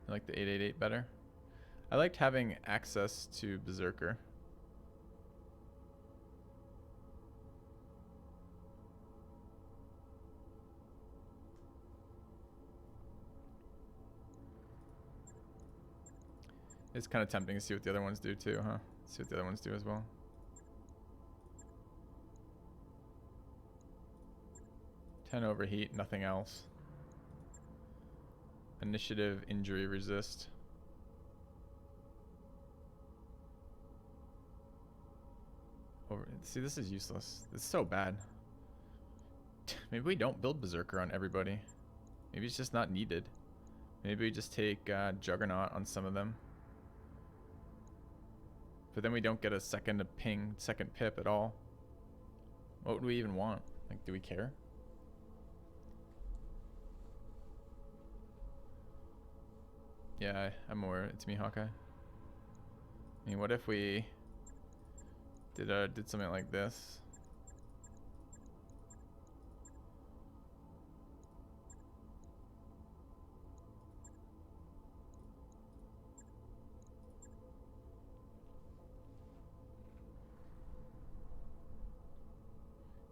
I like the 888 better. I liked having access to Berserker. It's kind of tempting to see what the other ones do too, huh? See what the other ones do as well. Overheat, nothing else. Initiative, injury resist. See, this is useless. It's so bad. Maybe we don't build Berserker on everybody. Maybe it's just not needed. Maybe we just take Juggernaut on some of them. But then we don't get a second ping, second pip at all. What would we even want? Like, do we care? Yeah, I'm more. It's me, Hawkeye. I mean, what if we did something like this?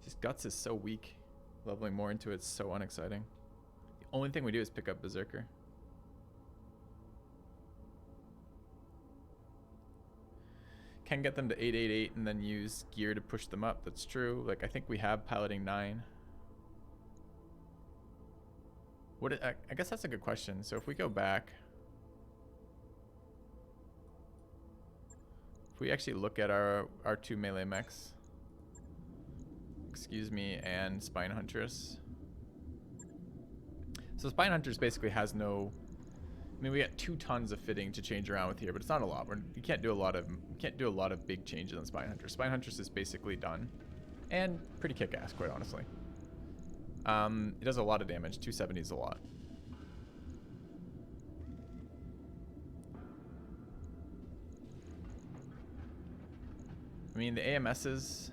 Just Guts is so weak. Leveling more into it's so unexciting. The only thing we do is pick up Berserker. Can get them to 888 and then use gear to push them up. That's true. Like, I think we have piloting 9. I guess that's a good question. So if we go back, if we actually look at our 2 melee mechs, excuse me, and Spine Huntress. So Spine Huntress basically has no, I mean, we got 2 tons of fitting to change around with here, but it's not a lot. You can't do a lot of big changes on Spine Huntress. Spine Huntress is basically done, and pretty kick-ass, quite honestly. It does a lot of damage. 270 is a lot. I mean, the AMSs,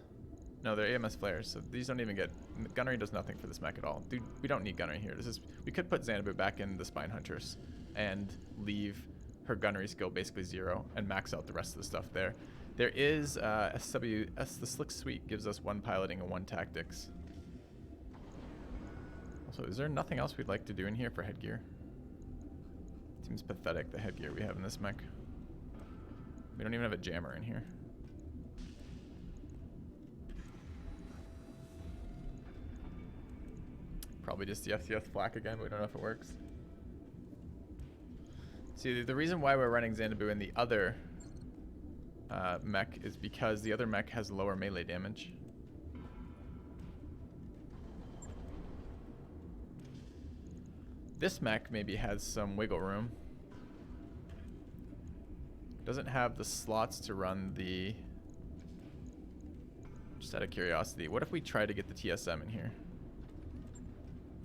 no, they're AMS flares, so these don't even get, gunnery does nothing for this mech at all. Dude, we don't need gunnery here. We could put Xanadu back in the Spine Hunters and leave her gunnery skill basically 0 and max out the rest of the stuff there. There is SWS, the Slick Suite gives us 1 piloting and 1 tactics. Also, is there nothing else we'd like to do in here for headgear? Seems pathetic, the headgear we have in this mech. We don't even have a jammer in here. Probably just the FCS flak again, but we don't know if it works. See, the reason why we're running Xanadu in the other mech is because the other mech has lower melee damage. This mech maybe has some wiggle room. Doesn't have the slots to run the... Just out of curiosity, what if we try to get the TSM in here?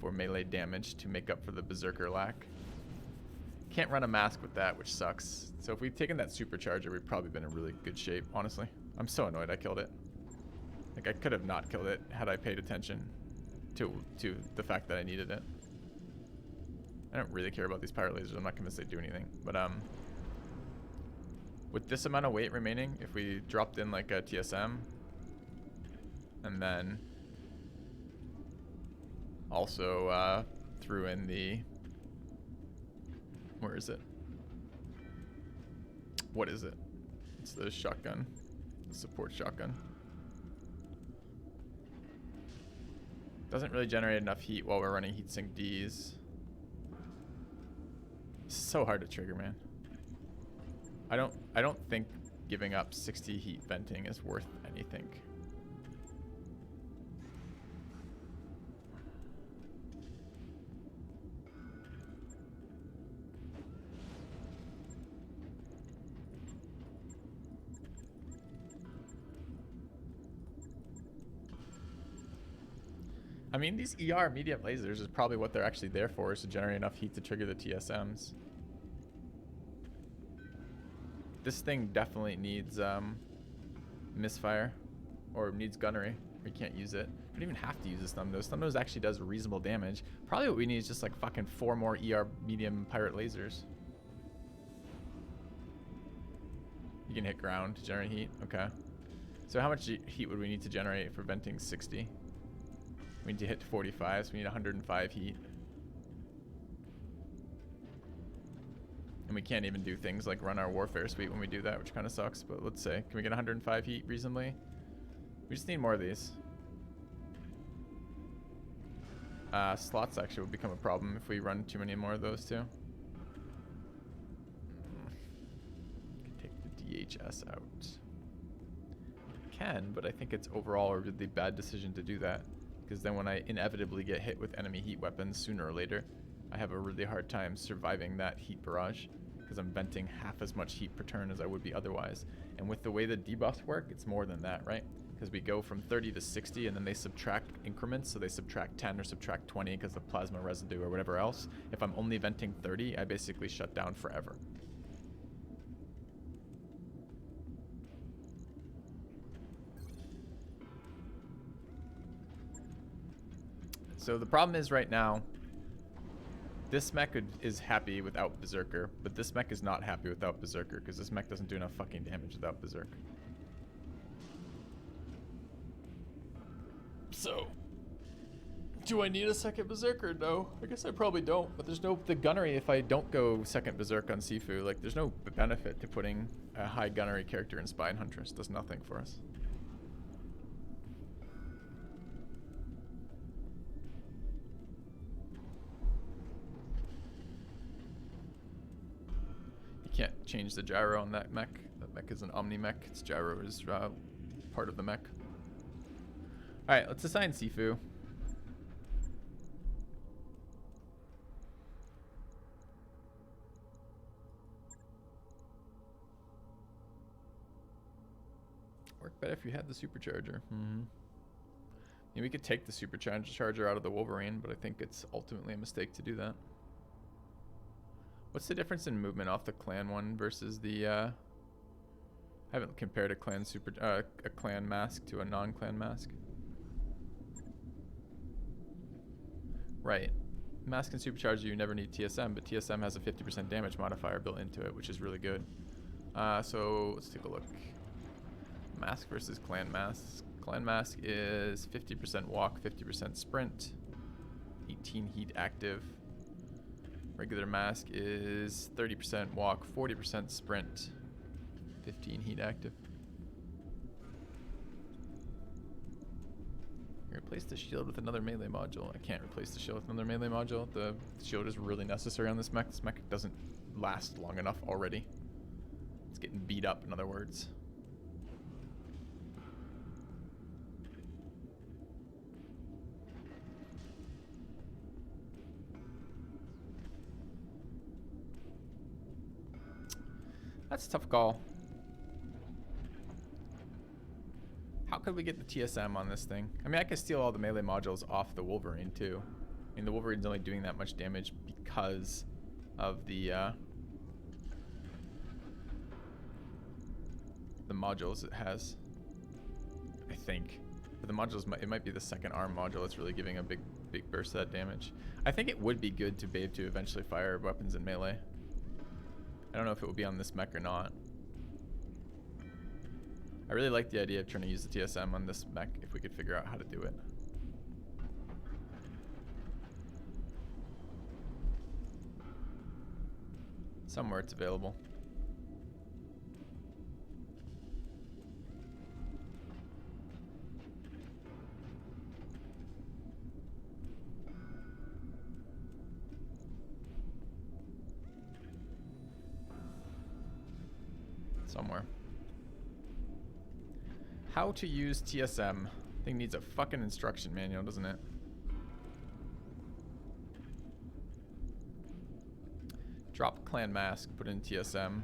For melee damage to make up for the Berserker lack. Can't run a mask with that, which sucks. So if we'd taken that supercharger, we'd probably been in really good shape, honestly. I'm so annoyed I killed it. Like, I could have not killed it had I paid attention to the fact that I needed it. I don't really care about these pirate lasers. I'm not convinced they do anything. But with this amount of weight remaining, if we dropped in like a TSM and then also threw in the, where is it? What is it? It's the shotgun, the support shotgun. Doesn't really generate enough heat while we're running heatsink Ds. It's so hard to trigger, man. I don't think giving up 60 heat venting is worth anything. I mean, these ER medium lasers is probably what they're actually there for, is to generate enough heat to trigger the TSMs. This thing definitely needs misfire, or needs gunnery. We can't use it. We don't even have to use this Thumbnose. Thumbnose actually does reasonable damage. Probably what we need is just like fucking 4 more ER medium pirate lasers. You can hit ground to generate heat. Okay. So how much heat would we need to generate for venting 60? We need to hit 45, so we need 105 heat. And we can't even do things like run our warfare suite when we do that, which kind of sucks, but let's say. Can we get 105 heat reasonably? We just need more of these. Slots actually will become a problem if we run too many more of those too. Can take the DHS out. Can, but I think it's overall a really bad decision to do that. Because then when I inevitably get hit with enemy heat weapons sooner or later, I have a really hard time surviving that heat barrage. Because I'm venting half as much heat per turn as I would be otherwise. And with the way the debuffs work, it's more than that, right? Because we go from 30 to 60 and then they subtract increments. So they subtract 10 or subtract 20 because of plasma residue or whatever else. If I'm only venting 30, I basically shut down forever. So the problem is right now, this mech is happy without Berserker, but this mech is not happy without Berserker because this mech doesn't do enough fucking damage without Berserk. So, do I need a second Berserker? No. I guess I probably don't, but there's no... The gunnery, if I don't go second Berserk on Sifu, like, there's no benefit to putting a high gunnery character in Spy and Huntress. Does nothing for us. You can't change the gyro on that mech. That mech is an Omni mech. Its gyro is part of the mech. Alright, let's assign Sifu. Work better if you had the supercharger. I mean, we could take the supercharger out of the Wolverine, but I think it's ultimately a mistake to do that. What's the difference in movement off the clan one versus the I haven't compared a clan a clan mask to a non-clan mask. Right. Mask and supercharger, you never need TSM, but TSM has a 50% damage modifier built into it, which is really good. So let's take a look. Mask versus clan mask. Clan mask is 50% walk, 50% sprint, 18 heat active. Regular mask is 30% walk, 40% sprint, 15 heat active. Replace the shield with another melee module. I can't replace the shield with another melee module. The shield is really necessary on this mech. This mech doesn't last long enough already. It's getting beat up, in other words. That's a tough call. How could we get the TSM on this thing? I mean, I could steal all the melee modules off the Wolverine too. I mean, the Wolverine's only doing that much damage because of the modules it has. I think. But the modules, it might be the second arm module that's really giving a big burst of that damage. I think it would be good to be able to eventually fire weapons in melee. I don't know if it would be on this mech or not. I really like the idea of trying to use the TSM on this mech if we could figure out how to do it. Somewhere it's available. Somewhere. How to use TSM. Thing needs a fucking instruction manual, doesn't it? Drop clan mask, put in TSM.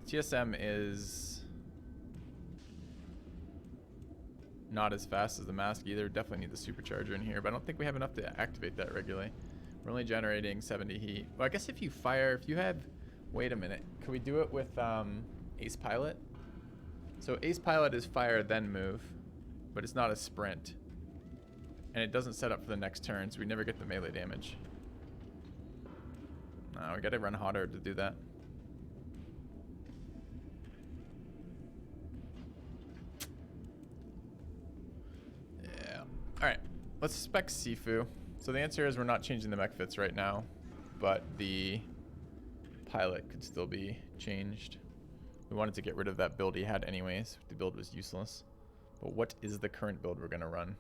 TSM is not as fast as the mask either. Definitely need the supercharger in here, but I don't think we have enough to activate that regularly. We're only generating 70 heat. Well, I guess if you have, wait a minute. Can we do it with Ace Pilot? So Ace Pilot is fire then move, but it's not a sprint. And it doesn't set up for the next turn, so we never get the melee damage. No, we gotta run hotter to do that. Yeah. Alright, let's spec Sifu. So the answer is we're not changing the mech fits right now, but the pilot could still be changed. We wanted to get rid of that build he had anyways. The build was useless. But what is the current build we're going to run?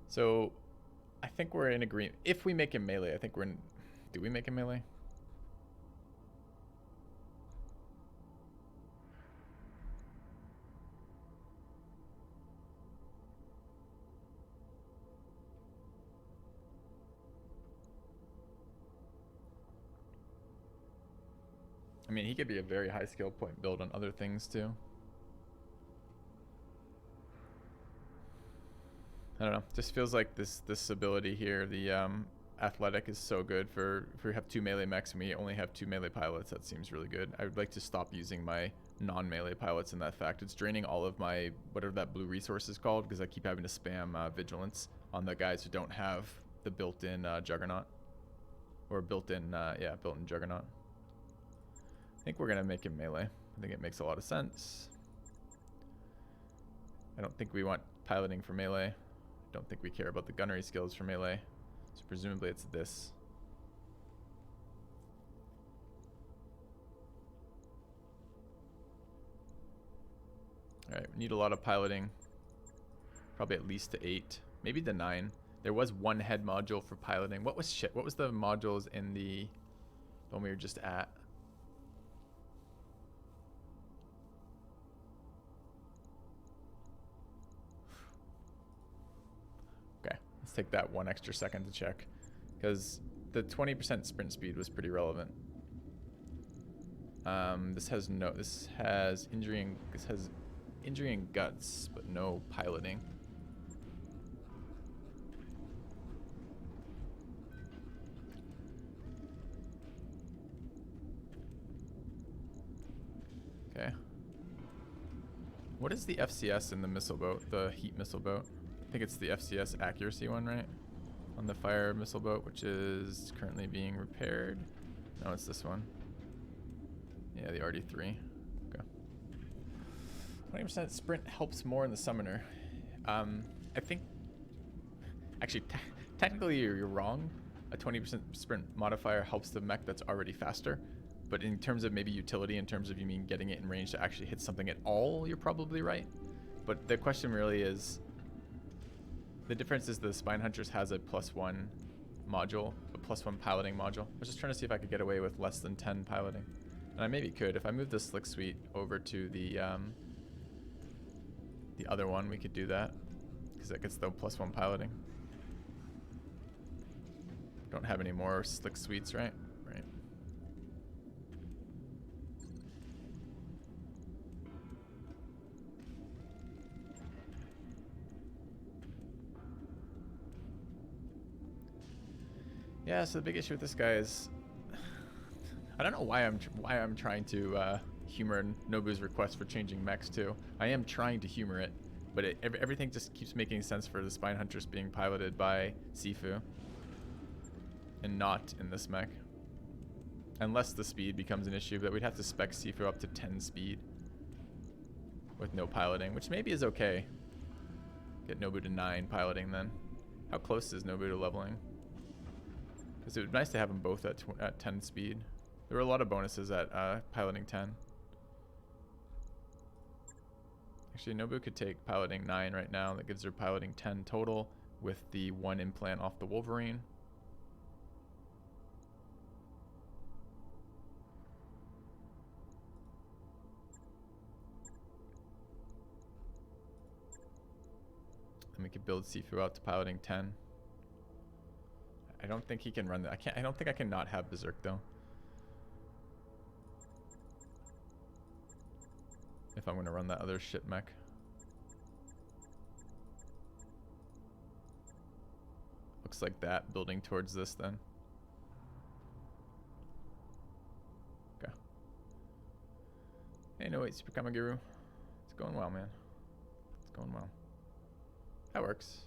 So I think we're in agreement. If we make him melee, I think we're in... Do we make him melee? I mean, he could be a very high skill point build on other things too. I don't know. Just feels like this ability here, the athletic, is so good for if we have 2 melee mechs and we only have 2 melee pilots. That seems really good. I would like to stop using my non-melee pilots in that fact. It's draining all of my whatever that blue resource is called because I keep having to spam vigilance on the guys who don't have the built-in Juggernaut or built-in built-in Juggernaut. I think we're gonna make him melee. I think it makes a lot of sense. I don't think we want piloting for melee. Don't think we care about the gunnery skills for melee. So presumably it's this. Alright, we need a lot of piloting. Probably at least to 8. Maybe to 9. There was one head module for piloting. What was What was the modules in the one we were just at? Okay, let's take that 1 extra second to check. Because the 20% sprint speed was pretty relevant. This has injury and guts, but no piloting. Okay. What is the FCS in the missile boat, the heat missile boat? I think it's the FCS accuracy one, right? On the fire missile boat, which is currently being repaired. No, it's this one. Yeah, the RD3. Okay. 20% sprint helps more in the summoner. I think... Actually, technically you're wrong. A 20% sprint modifier helps the mech that's already faster. But in terms of maybe utility, in terms of you mean getting it in range to actually hit something at all, you're probably right. But the question really is... The difference is the Spine Hunters has a +1 module, a +1 piloting module. I was just trying to see if I could get away with less than 10 piloting. And I maybe could. If I move the Slick Suite over to the other one, we could do that. Because that gets the +1 piloting. Don't have any more Slick Suites, right? Right. Yeah, so the big issue with this guy is I don't know why I'm trying to humor Nobu's request for changing mechs too. I am trying to humor it, but everything just keeps making sense for the Spine Hunters being piloted by Sifu and not in this mech. Unless the speed becomes an issue, but we'd have to spec Sifu up to 10 speed with no piloting, which maybe is okay. Get Nobu to 9 piloting then. How close is Nobu to leveling? Because it would be nice to have them both at 10 speed. There were a lot of bonuses at piloting 10. Actually, Nobu could take piloting 9 right now. That gives her piloting 10 total with the 1 implant off the Wolverine. And we could build Sifu out to piloting 10. I don't think he can run that. I don't think I can not have Berserk though. If I'm gonna run that other shit mech. Looks like that building towards this then. Okay. Hey, no wait, Super Kamaguru. It's going well, man. It's going well. That works.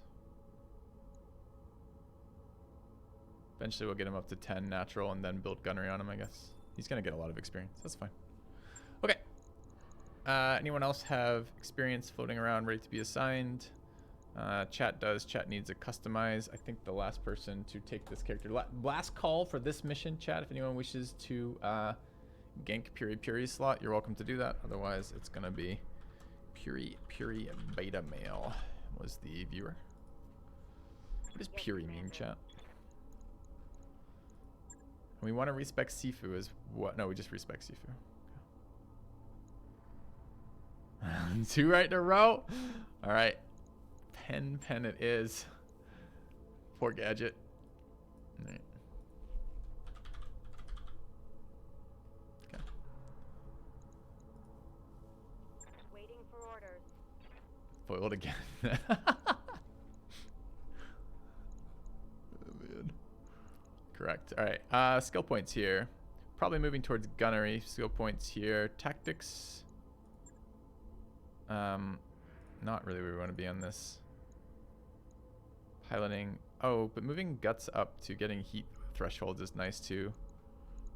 Eventually we'll get him up to 10 natural and then build gunnery on him, I guess. He's going to get a lot of experience. That's fine. Okay. Anyone else have experience floating around ready to be assigned? Chat does. Chat needs a customize. I think the last person to take this character. Last call for this mission, chat. If anyone wishes to gank Puri slot, you're welcome to do that. Otherwise, it's going to be Puri beta male was the viewer. What does Puri mean, chat? We want to respec Sifu as what? No, we just respec Sifu. Okay. 2 right in a row. All right. Pen it is. Poor Gadget. All right. Okay. Waiting for orders. Foiled again. Correct. All right. Skill points here. Probably moving towards gunnery. Skill points here. Tactics. Not really where we want to be on this. Piloting. Oh, but moving guts up to getting heat thresholds is nice too.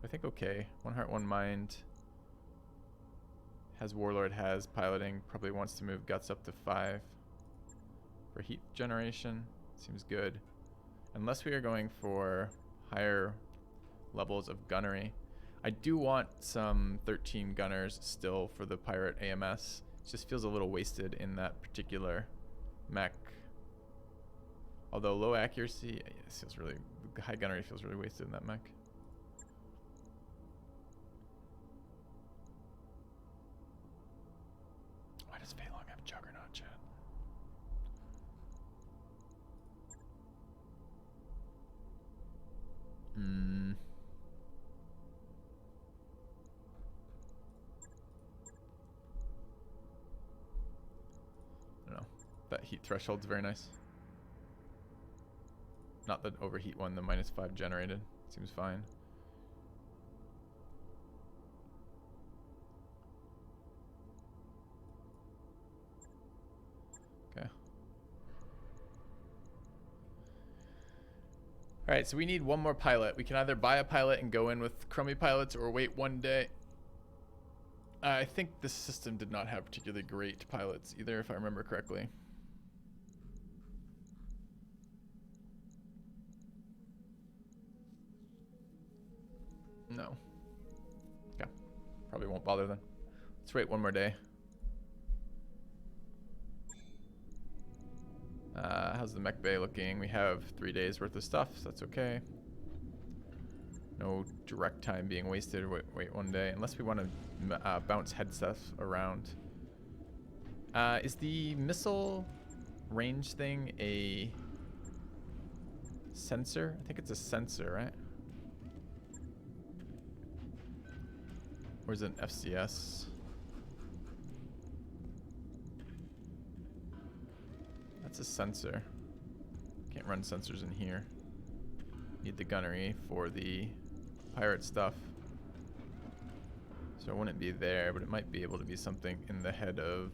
I think okay. 1 heart, 1 mind. Has Warlord, has piloting. Probably wants to move guts up to 5. for heat generation. Seems good. Unless we are going for higher levels of gunnery. I do want some 13 gunners still for the pirate AMS. It just feels a little wasted in that particular mech. Although low accuracy, yeah, this feels really, high gunnery feels really wasted in that mech. Why does Feilong have Juggernaut, chat? I don't know. That heat threshold's very nice. Not the overheat one, the -5 generated. Seems fine. Okay. Alright, so we need one more pilot. We can either buy a pilot and go in with crummy pilots or wait one day. I think this system did not have particularly great pilots either, if I remember correctly. No. Okay. Probably won't bother then. Let's wait one more day. How's the mech bay looking? We have 3 days worth of stuff, so that's okay. No direct time being wasted. Wait one day, unless we want to bounce head stuff around. Is the missile range thing a sensor? I think it's a sensor, right? Or is it an FCS? That's a sensor. Can't run sensors in here. Need the gunnery for the pirate stuff. So it wouldn't be there, but it might be able to be something in the head of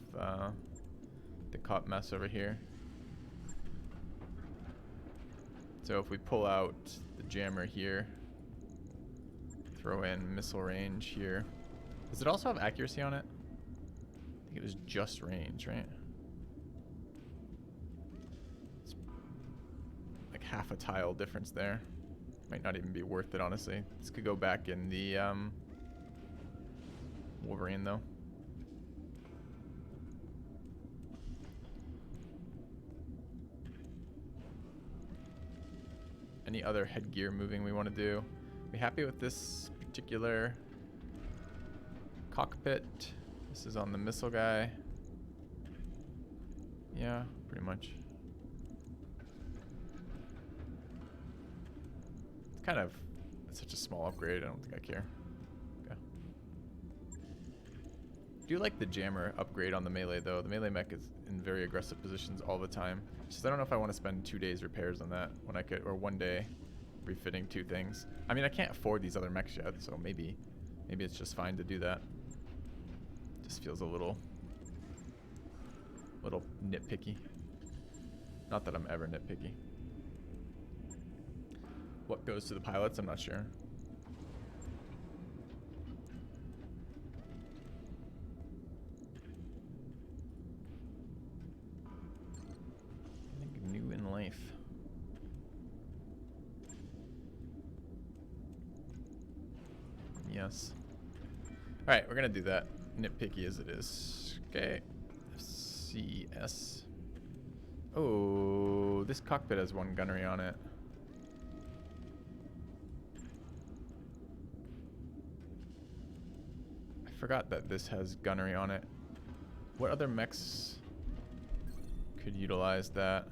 the cop mess over here. So if we pull out the jammer here, throw in missile range here. Does it also have accuracy on it? I think it was just range, right? It's like half a tile difference there. Might not even be worth it, honestly. This could go back in the Wolverine, though. Any other headgear moving we want to do? We happy with this particular cockpit? This is on the missile guy. Yeah, pretty much. It's kind of such a small upgrade. I don't think I care. Okay. I do like the jammer upgrade on the melee though. The melee mech is in very aggressive positions all the time. Just I don't know if I want to spend 2 days repairs on that when I could, or 1 day refitting 2 things. I mean, I can't afford these other mechs yet, so maybe it's just fine to do that. Just feels a little nitpicky. Not that I'm ever nitpicky. What goes to the pilots? I'm not sure. I think new in life. Yes. Alright, we're gonna do that. Nitpicky as it is. Okay. CS. Oh, this cockpit has 1 gunnery on it. I forgot that this has gunnery on it. What other mechs could utilize that?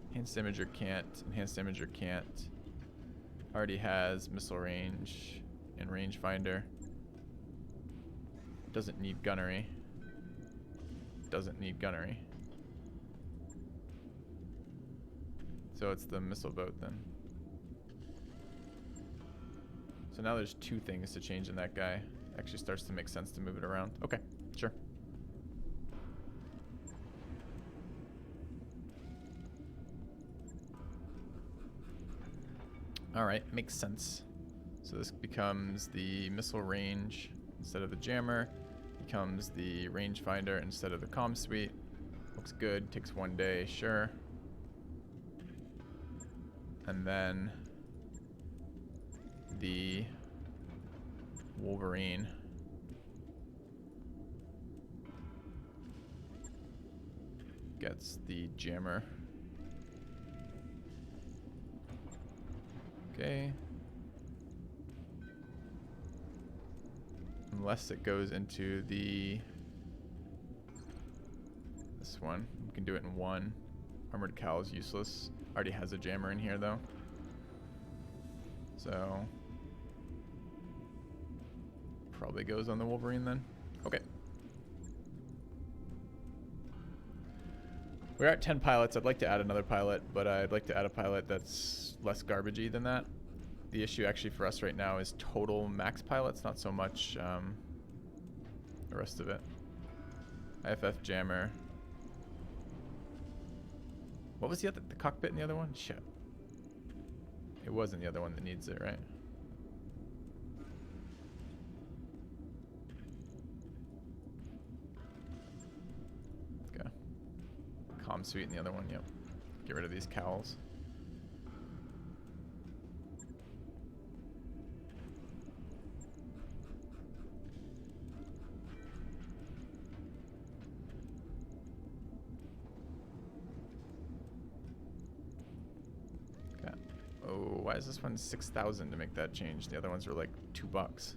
Enhanced Imager can't. Enhanced Imager can't. Already has missile range and rangefinder. Doesn't need gunnery. Doesn't need gunnery. So it's the missile boat then. So now there's 2 things to change in that guy. Actually starts to make sense to move it around. Okay, sure. Alright, makes sense. So this becomes the missile range instead of the jammer. becomes the rangefinder instead of the comm suite. Looks good. Takes 1 day, sure. And then the Wolverine gets the jammer. Okay. Unless it goes into this one. We can do it in one. Armored Cowl is useless. Already has a jammer in here though. So probably goes on the Wolverine then. Okay. We're at 10 pilots. I'd like to add another pilot, but I'd like to add a pilot that's less garbagey than that. The issue actually for us right now is total max pilots, not so much the rest of it. IFF jammer. What was the cockpit in the other one? Shit. It wasn't the other one that needs it, right? Okay. Comm suite in the other one, yep. Get rid of these cowls. Why is this one 6,000 to make that change? The other ones are like $2.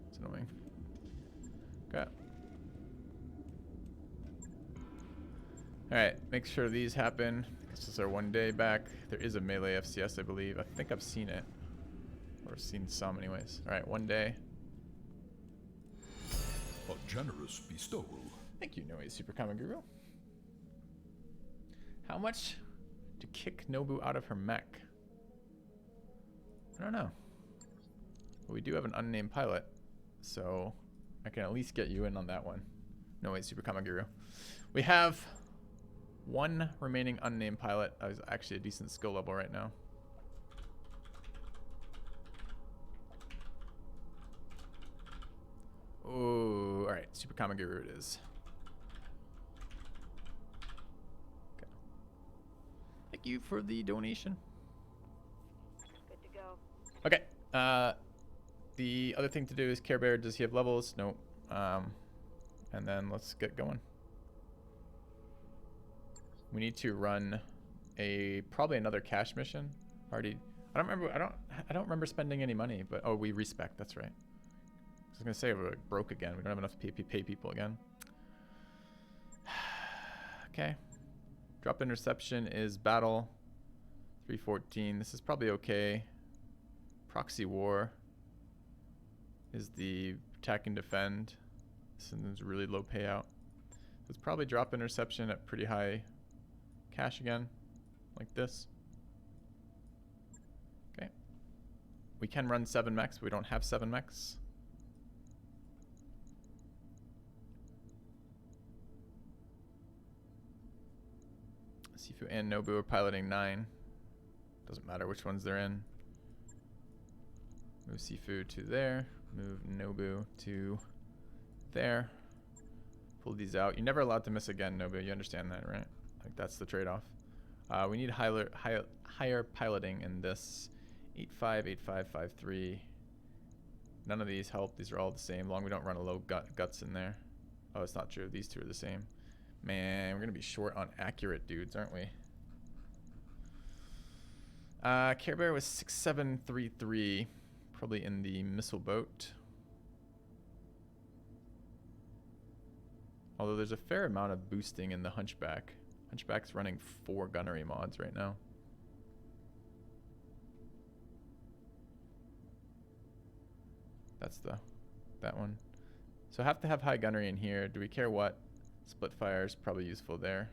It's annoying. Okay. Alright, make sure these happen. This is our 1 day back. There is a melee FCS, I believe. I think I've seen it. Or seen some anyways. Alright, 1 day. A generous bestowal. Thank you, Noe Super Common Guru. How much to kick Nobu out of her mech? I don't know. But we do have an unnamed pilot, so I can at least get you in on that one. No way, Super Common Guru. We have 1 remaining unnamed pilot. I was actually a decent skill level right now. Oh, all right, Super Common Guru it is. Okay. Thank you for the donation. Good to go. Okay. The other thing to do is Care Bear. Does he have levels? Nope. And then let's get going. We need to run probably another cash mission. I don't remember spending any money, but oh, we respec. That's right. I was gonna say we're broke again. We don't have enough to pay people again. Okay. Drop interception is battle 314. This is probably okay. Proxy war is the attack and defend. This is really low payout. Let's probably drop interception at pretty high cash again, like this. Okay. We can run 7 mechs, but we don't have 7 mechs. Sifu and Nobu are piloting 9. Doesn't matter which ones they're in. Move Sifu to there. Move Nobu to there. Pull these out. You're never allowed to miss again, Nobu. You understand that, right? Like that's the trade-off. We need higher piloting in this 858553. None of these help. These are all the same. Long we don't run a low guts in there. Oh, it's not true. These two are the same. Man, we're gonna be short on accurate dudes, aren't we? Care Bear was 6733, probably in the missile boat. Although there's a fair amount of boosting in the Hunchback. Hunchback's running 4 gunnery mods right now. That's that one. So have to have high gunnery in here. Do we care what? Split fire is probably useful there.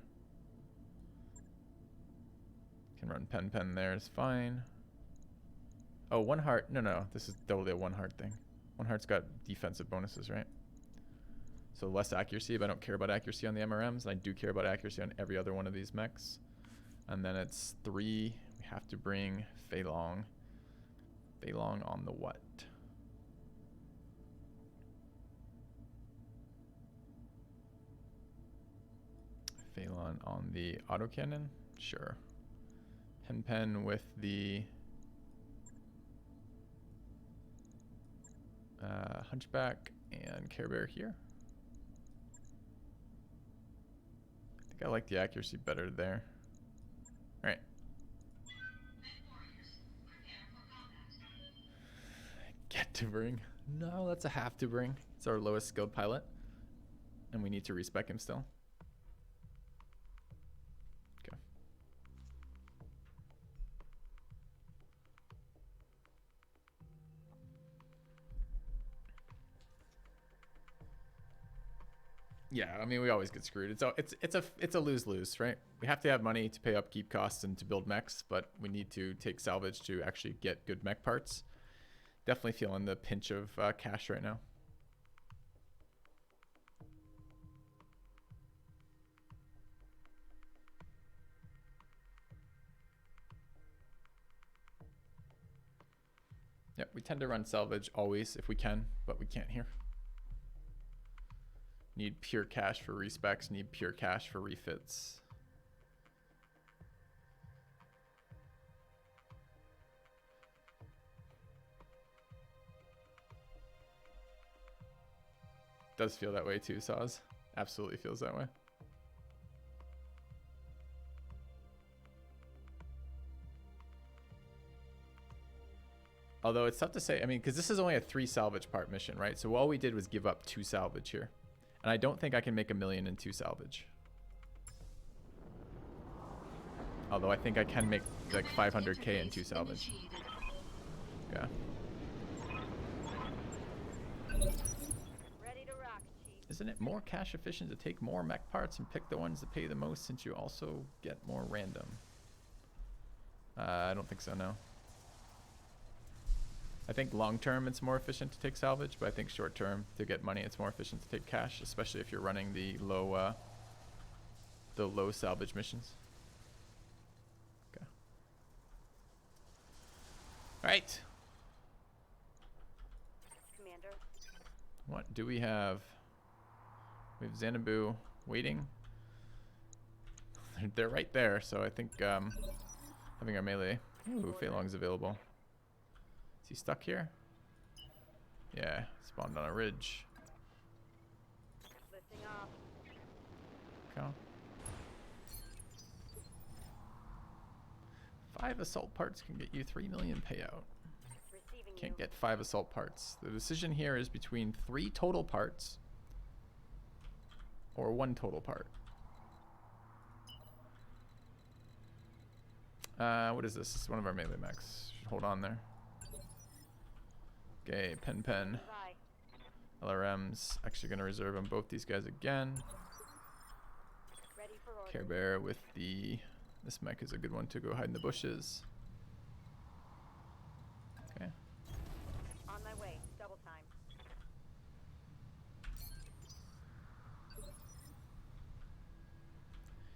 Can run pen there is fine. Oh, 1 heart. No. This is totally a 1 heart thing. 1 heart's got defensive bonuses, right? So less accuracy, but I don't care about accuracy on the MRMs. And I do care about accuracy on every other one of these mechs. And then it's 3. We have to bring Fei Long. Fei Long on the what? Phelan on the autocannon? Sure. Pen with the Hunchback and Care Bear here. I think I like the accuracy better there. Alright. Get to bring. No, that's a have to bring. It's our lowest skilled pilot. And we need to respec him still. Okay. Yeah, I mean we always get screwed. It's a lose-lose, right? We have to have money to pay upkeep costs and to build mechs, but we need to take salvage to actually get good mech parts. Definitely feeling the pinch of cash right now. Yep, we tend to run salvage always if we can, but we can't here. Need pure cash for respecs, need pure cash for refits. Does feel that way too, Saz. Absolutely feels that way. Although it's tough to say, I mean, because this is only a 3 salvage part mission, right? So all we did was give up 2 salvage here. And I don't think I can make $1 million in 2 salvage. Although I think I can make like 500k in 2 salvage. Yeah. Ready to rock, Chief. Isn't it more cash efficient to take more mech parts and pick the ones that pay the most since you also get more random? I don't think so, no. I think long term it's more efficient to take salvage, but I think short term to get money it's more efficient to take cash, especially if you're running the low salvage missions. Okay. All right. Commander. What do we have? We have Xanadu waiting. They're right there, so I think having our melee. Ooh, Feilong's available. Is he stuck here? Yeah, spawned on a ridge. Lifting off. Okay. 5 assault parts can get you 3 million payout. Receiving Can't you. get 5 assault parts. The decision here is between 3 total parts or 1 total part. What is this? This is one of our melee mechs. Should hold on there. Okay, pen. Bye. LRM's actually gonna reserve on both these guys again. Ready for order. Care Bear with the... This mech is a good one to go hide in the bushes. Okay. On my way. Double time.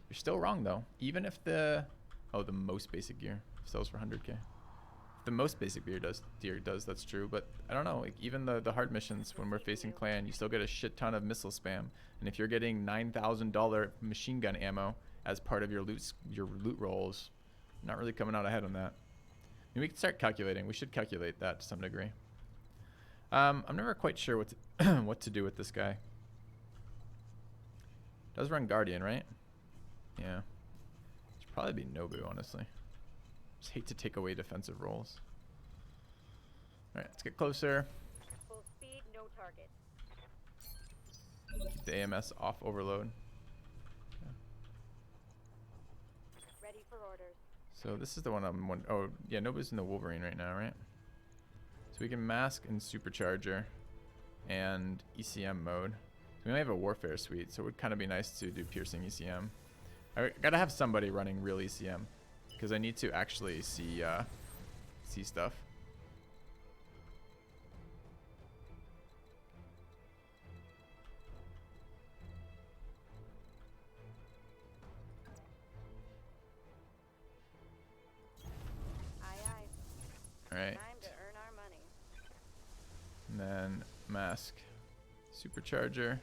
You're still wrong though. Even if the... Oh, the most basic gear sells for 100k. The most basic gear does, that's true, but I don't know, like even the hard missions when we're facing clan, you still get a shit ton of missile spam, and if you're getting $9,000 machine gun ammo as part of your loot rolls, not really coming out ahead on that. I mean, we can start calculating. We should calculate that to some degree. I'm never quite sure what to what to do with this guy. Does run Guardian, right? Yeah. Should probably be Nobu, honestly. Just hate to take away defensive roles. Alright, let's get closer. Full speed, no target. Keep the AMS off overload. Okay. Ready for orders. So this is the one I'm oh yeah, Nobu's in the Wolverine right now, right? So we can mask and supercharger and ECM mode. So we only have a warfare suite, so it would kind of be nice to do piercing ECM. I gotta have somebody running real ECM. Because I need to actually see stuff. Aye, aye. All right. Time to earn our money. And then mask, supercharger,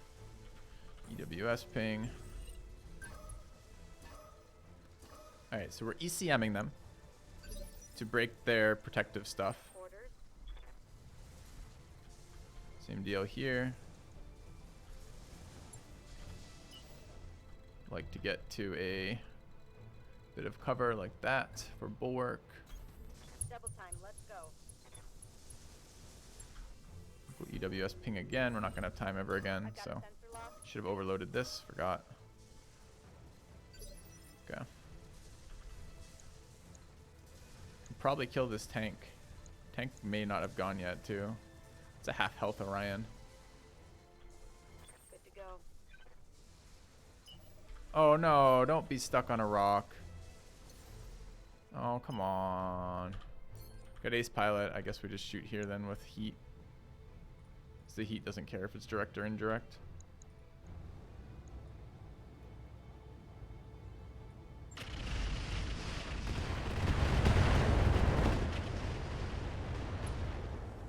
EWS ping. Alright, so we're ECMing them to break their protective stuff. Orders. Same deal here. Like to get to a bit of cover like that for bulwark. Double time. Let's go. We'll EWS ping again. We're not gonna have time ever again, I've got a so sensor lock. should have overloaded this. Forgot. Okay. Probably kill this tank. Tank may not have gone yet too. It's a half health Orion. Good to go. Oh no, don't be stuck on a rock. Oh, come on. Got ace pilot. I guess we just shoot here then with heat. 'Cause the heat doesn't care if it's direct or indirect.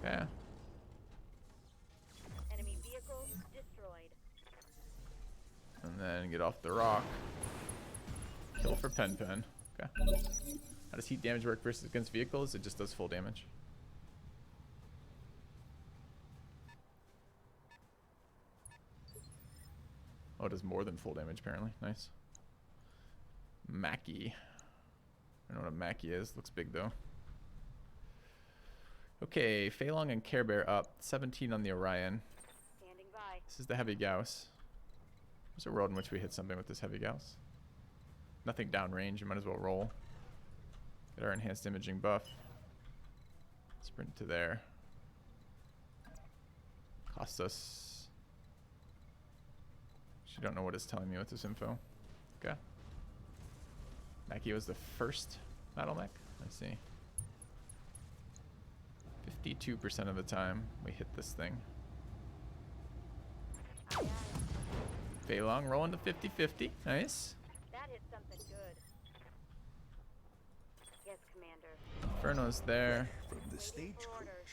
Okay. Enemy vehicle destroyed. And then get off the rock. Kill for Pen. Okay. How does heat damage work versus against vehicles? It just does full damage. Oh, it does more than full damage apparently. Nice. Mackie. I don't know what a Mackie is. Looks big though. Okay, Fei Long and Care Bear up. 17 on the Orion. Standing by. This is the Heavy Gauss. There's a world in which we hit something with this Heavy Gauss. Nothing downrange, you might as well roll. Get our enhanced imaging buff. Sprint to there. Cost us. Actually don't know what it's telling me with this info. Okay. Mackie was the first battle mech. Let's see. 52% of the time we hit this thing. Aye, aye. Fei Long rolling to 50-50. Nice. That hit something good. Yes, Commander. Inferno's there. From the Waiting for stagecoach. orders.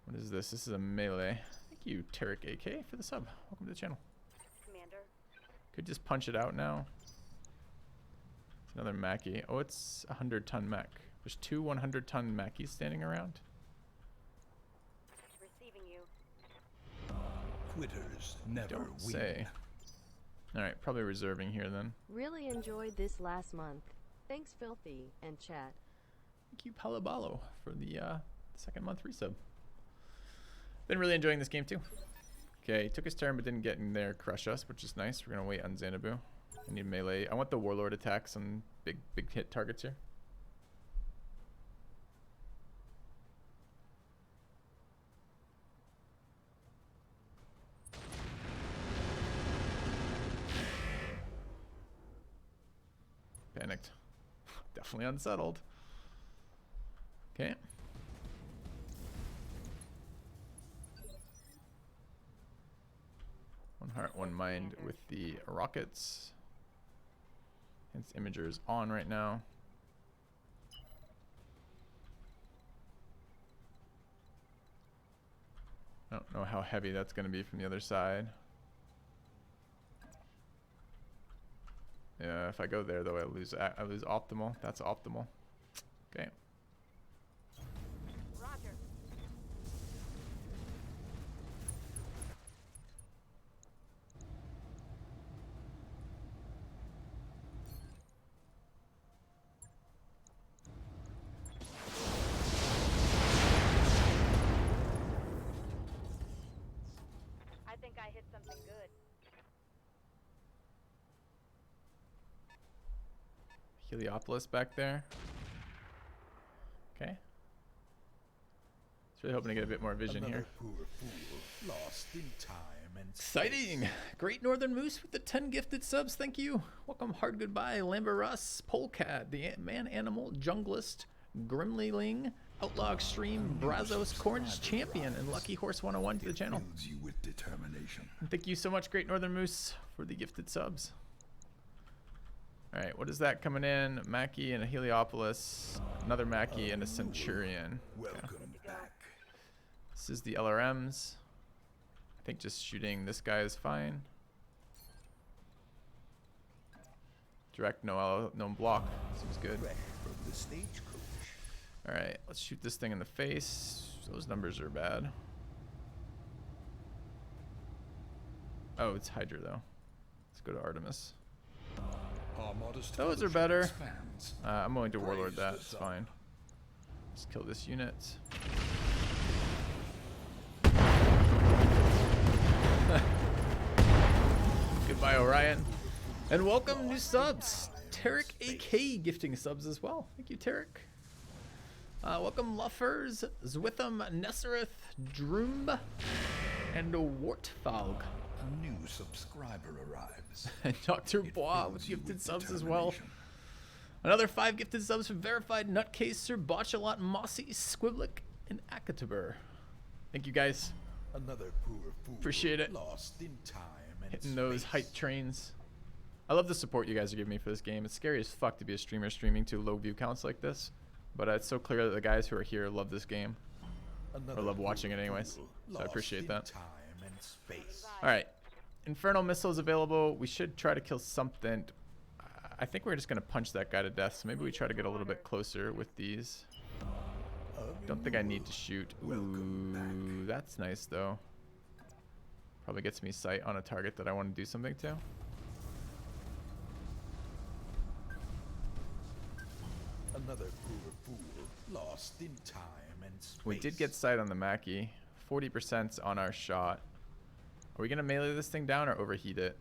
What is this? This is a melee. Thank you, Tarek AK, for the sub. Welcome to the channel. Commander. Could just punch it out now. It's another Mackie. Oh, it's a 100-ton mech. There's two 100-ton Mackies standing around. Receiving you. Quitters never Don't win. say. Alright, probably reserving here then. Really enjoyed this last month. Thanks, Filthy and chat. Thank you, Palabalo, for the second month resub. Been really enjoying this game too. Okay, took his turn but didn't get in there, crush us, which is nice. We're gonna wait on Xanadu. I need melee. I want the Warlord attacks on big hit targets here. Panicked. Definitely unsettled. Okay. One heart, one mind with the rockets. Hence Imager is on right now. I don't know how heavy that's going to be from the other side. Yeah, if I go there though, I lose optimal. That's optimal. Okay. Roger. I think I hit something good. Heliopolis back there. Okay. Just really hoping to get a bit more vision Another here. poor fool, lost in time and Exciting! space. Great Northern Moose with the 10 gifted subs. Thank you. Welcome, Hard Goodbye, Lambarus, Polecat, the Man Animal, Junglist, Grimlyling, Outlaw Extreme, Brazos, Corns Champion, and Lucky Horse 101 to the It channel. fills you with determination. And thank you so much, Great Northern Moose, for the gifted subs. Alright, what is that coming in? Mackie and a Heliopolis, another Mackie and a Centurion. Okay. Welcome back. This is the LRMs. I think just shooting this guy is fine. Direct, no block. Seems good. Fresh from the stagecoach. All right, let's shoot this thing in the face. Those numbers are bad. Oh, it's Hydra though. Let's go to Artemis. Our modest Those are fellowship better. expands. I'm willing to Warlord Praise that. the It's sun. fine. Let's kill this unit. Goodbye, Orion. And welcome new subs. Tarek AK gifting subs as well. Thank you, Tarek. Welcome Luffers, Zwitham, Nesserith, Droomb, and Wartfalg. A new subscriber arrives. And Dr. It Bois fills with you gifted with subs as well. determination. Another 5 gifted subs from Verified, Nutcase, Sir Botchalot, Mossy, Squiblik, and Akatabur. Thank you guys. Another poor fool Appreciate it. lost in time and Hitting those space. hype trains. I love the support you guys are giving me for this game. It's scary as fuck to be a streamer streaming to low view counts like this. But it's so clear that the guys who are here love this game. Another love watching poor it anyways, fool so I lost appreciate in that. Time and space. Alright. Infernal missiles available. We should try to kill something. I think we're just going to punch that guy to death. So maybe we try to get a little bit closer with these. Don't think I need to shoot. Ooh, that's nice though. Probably gets me sight on a target that I want to do something to. Another poor fool lost in time and space. We did get sight on the Mackie. 40% on our shot. Are we going to melee this thing down or overheat it?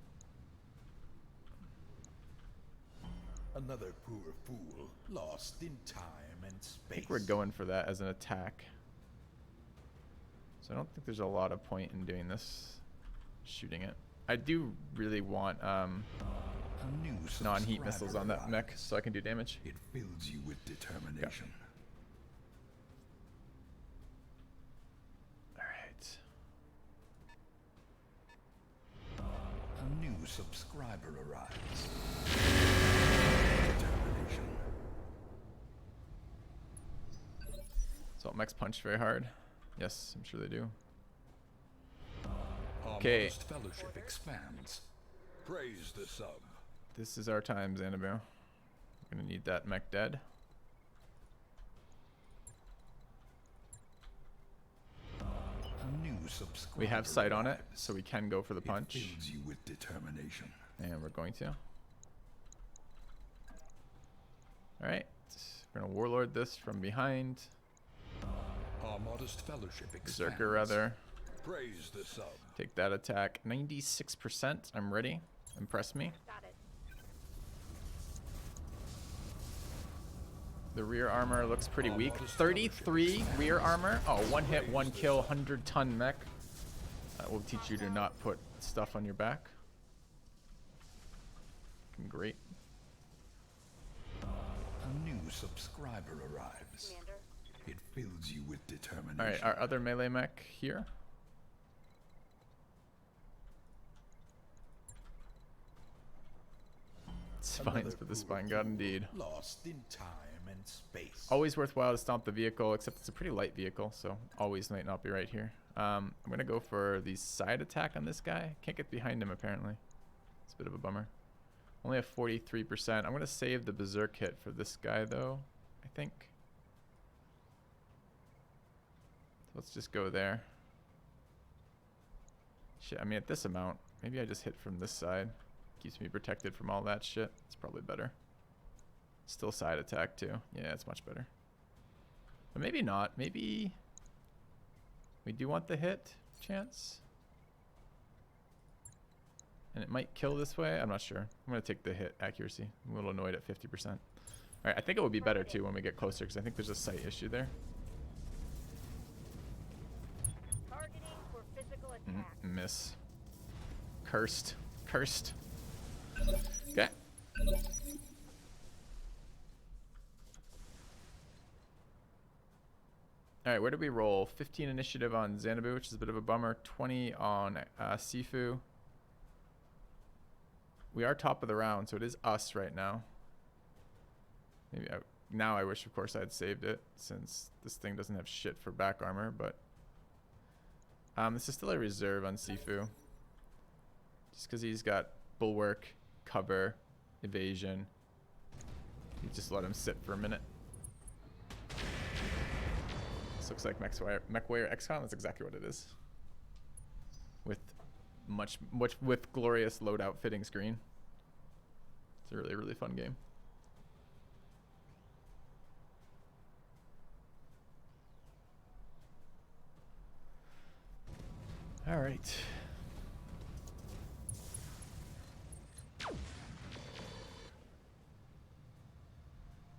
Another poor fool lost in time and space. I think we're going for that as an attack. So I don't think there's a lot of point in doing this. Shooting it. I do really want A new non-heat missiles on that subscriber mech arrives. so I can do damage. It fills you with determination. Alright. A new subscriber arrives. Determination. Salt mechs punch very hard. Yes, I'm sure they do. Our Okay. modest fellowship expands. Praise the sub. This is our time, Xanadu. We're gonna need that mech dead. A new subscriber We have sight on it, arrives. so we can go for the It punch. fills you with determination. And we're going to. Alright. We're gonna warlord this from behind. Our modest fellowship expands. Berserker rather. Praise the sub. Take that attack. 96%. I'm ready. Impress me. Got it. The rear armor looks pretty Our weak. modest 33 fellowship rear armor. Oh, one hit, Praise one the kill, sun. 100-ton mech. That will teach you to not put stuff on your back. Fucking great. A new subscriber arrives. Commander. It fills you with determination. Alright, our other melee mech here. Spines for the spine god indeed. Lost in time and space. Always worthwhile to stomp the vehicle, except it's a pretty light vehicle, so always might not be right here. I'm gonna go for the side attack on this guy. Can't get behind him apparently. It's a bit of a bummer. Only have 43%. I'm gonna save the berserk hit for this guy though, I think. So let's just go there. Shit, I mean at this amount, maybe I just hit from this side. Keeps me protected from all that shit. It's probably better. Still side attack too. Yeah, it's much better. But maybe not. Maybe we do want the hit chance. And it might kill this way. I'm not sure. I'm going to take the hit accuracy. I'm a little annoyed at 50%. All right, I think it would be better too when we get closer because I think there's a sight issue there. Targeting for physical attack. Miss. Cursed. Cursed. Okay. Alright, where did we roll? 15 initiative on Xanadu, which is a bit of a bummer. 20 on Sifu. We are top of the round, so it is us right now. Maybe now I wish, of course, I'd saved it, since this thing doesn't have shit for back armor, but... this is still a reserve on Sifu. Just because he's got bulwark, cover, evasion. You just let him sit for a minute. This looks like MechWarrior XCOM. That's exactly what it is. With much with glorious loadout fitting screen. It's a really, really fun game. All right.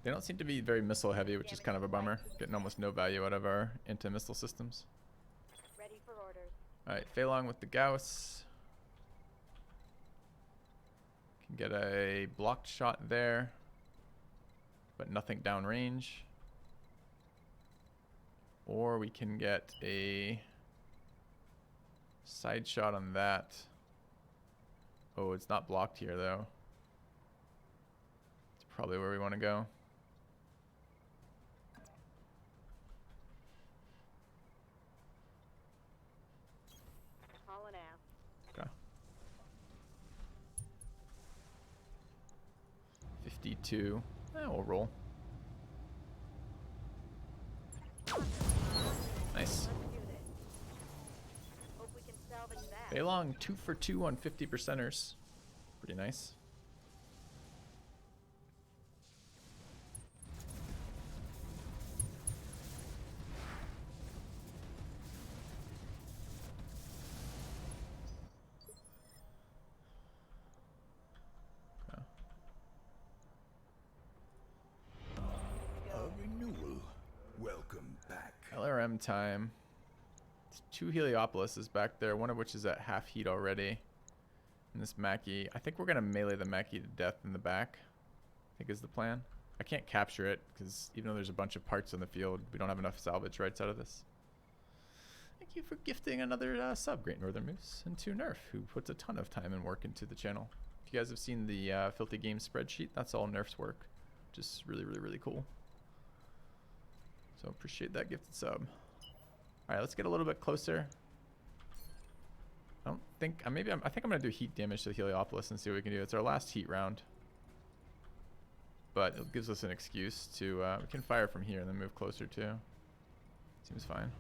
They don't seem to be very missile heavy, which is kind of a bummer. Getting almost no value out of our anti-missile systems. Ready for orders. Alright, Feilong with the Gauss. Can get a blocked shot there, but nothing downrange. Or we can get a side shot on that. Oh, it's not blocked here though. It's probably where we want to go. Hauling out. Okay. 52. We'll roll. Nice. Let's do this. Hope we can salvage that. Feilong 2 for 2 on 50%ers. Pretty nice. A renewal. Welcome back. LRM time. There's 2 Heliopolises back there, one of which is at half heat already. And this Mackie, I think we're going to melee the Mackie to death in the back, I think is the plan. I can't capture it, because even though there's a bunch of parts on the field, we don't have enough salvage rights out of this. Thank you for gifting another sub, Great Northern Moose, and to Nerf, who puts a ton of time and work into the channel. If you guys have seen the Filthy Games spreadsheet, that's all Nerf's work. Just really, really, really cool. So appreciate that gifted sub. All right, let's get a little bit closer. I don't think I think I'm gonna do heat damage to the Heliopolis and see what we can do. It's our last heat round, but it gives us an excuse to we can fire from here and then move closer too. Seems fine.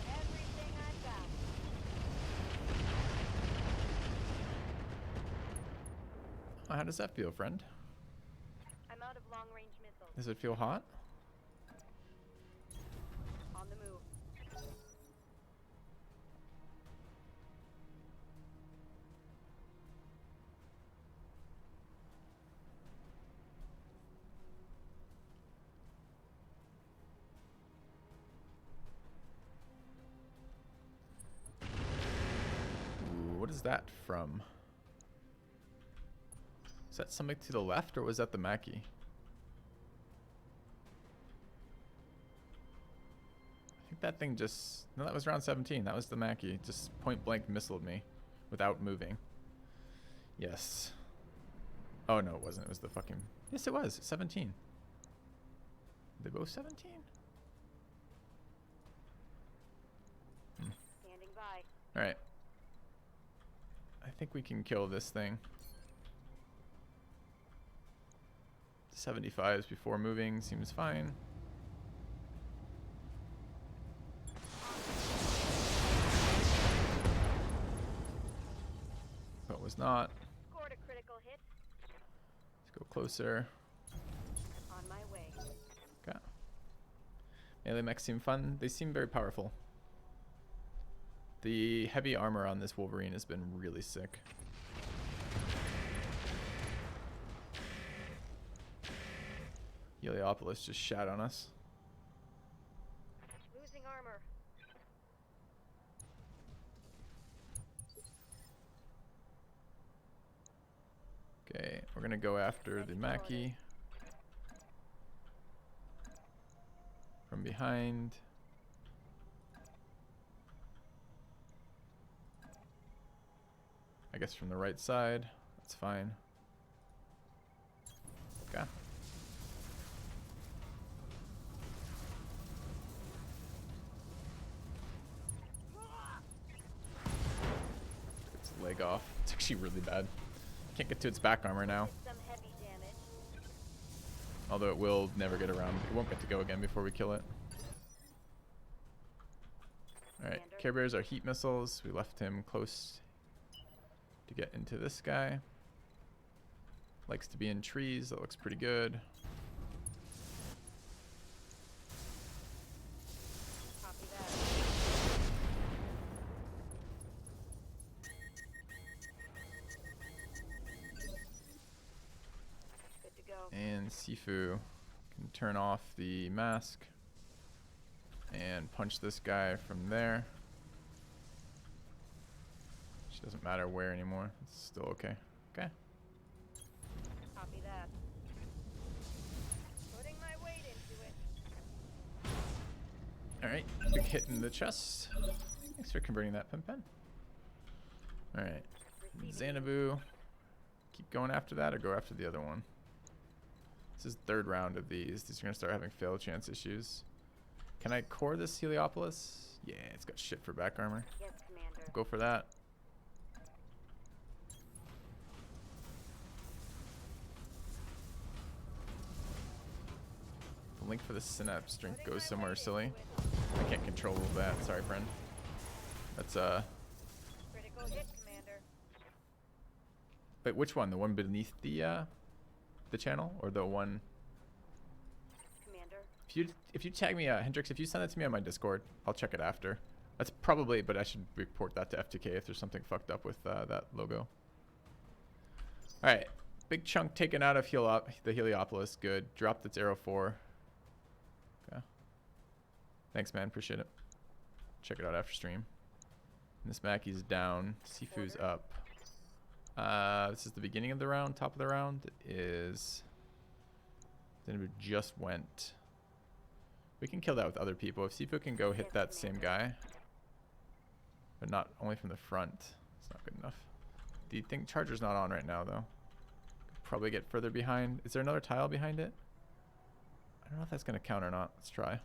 Everything I've got. Oh, how does that feel, friend? I'm out of long-range missiles. Does it feel hot? On the move. Ooh, what is that from? Is that something to the left, or was that the Mackie? I think that thing just... No, that was round 17. That was the Mackie. Just point blank missiled me without moving. Yes. Oh, no, it wasn't. It was the fucking... Yes, it was. 17. Are they both 17? Standing by. Alright. I think we can kill this thing. 75s before moving seems fine. But was not. Scored a critical hit. Let's go closer. On my way. Okay. Melee mechs seem fun. They seem very powerful. The heavy armor on this Wolverine has been really sick. Heliopolis just shat on us. Losing armor. Okay, we're gonna go after the Mackie. From behind. I guess from the right side. That's fine. Okay. leg off. It's actually really bad. Can't get to its back armor now. Some heavy damage. Although it will never get around. It won't get to go again before we kill it. Alright, Care Bears are heat missiles. We left him close to get into this guy. Likes to be in trees. That looks pretty good. Copy that. Good to go. And Sifu can turn off the mask and punch this guy from there. Which doesn't matter where anymore. It's still okay. Okay. Copy that. Putting my weight into it. Alright, big hit in the chest. Thanks for converting that, Pen Pen. Alright, Xanadu. Keep going after that or go after the other one? This is third round of these. These are going to start having fail chance issues. Can I core this Heliopolis? Yeah, it's got shit for back armor. Yes, Commander. Go for that. The link for the synapse drink goes somewhere silly. I can't control that. Sorry, friend. That's Critical hit, Commander. But which one? The one beneath the channel, or the one? Commander. If you tag me, Hendrix, if you send it to me on my Discord, I'll check it after. That's probably, but I should report that to FTK if there's something fucked up with that logo. All right, big chunk taken out of the Heliopolis. Good. Dropped its arrow 4. Okay. Thanks, man. Appreciate it. Check it out after stream. And this Mackey's down. Sifu's up. This is the beginning of the round. Top of the round is. Then it just went. We can kill that with other people. If Sifu can go hit that same guy, but not only from the front, it's not good enough. The thing charger's not on right now though. Could probably get further behind. Is there another tile behind it? I don't know if that's gonna count or not. Let's try.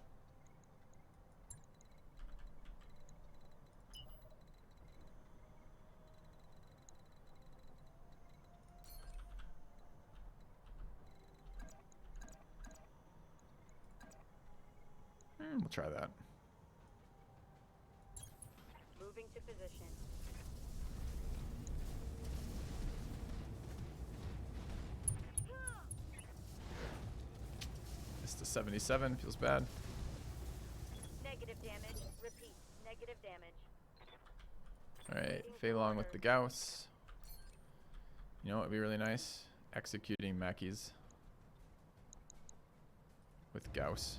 We'll try that. Moving to position. Missed a 77. Feels bad. Negative damage. Repeat. Negative damage. Alright, Fei Long with the Gauss. You know what would be really nice? Executing Mackies with Gauss.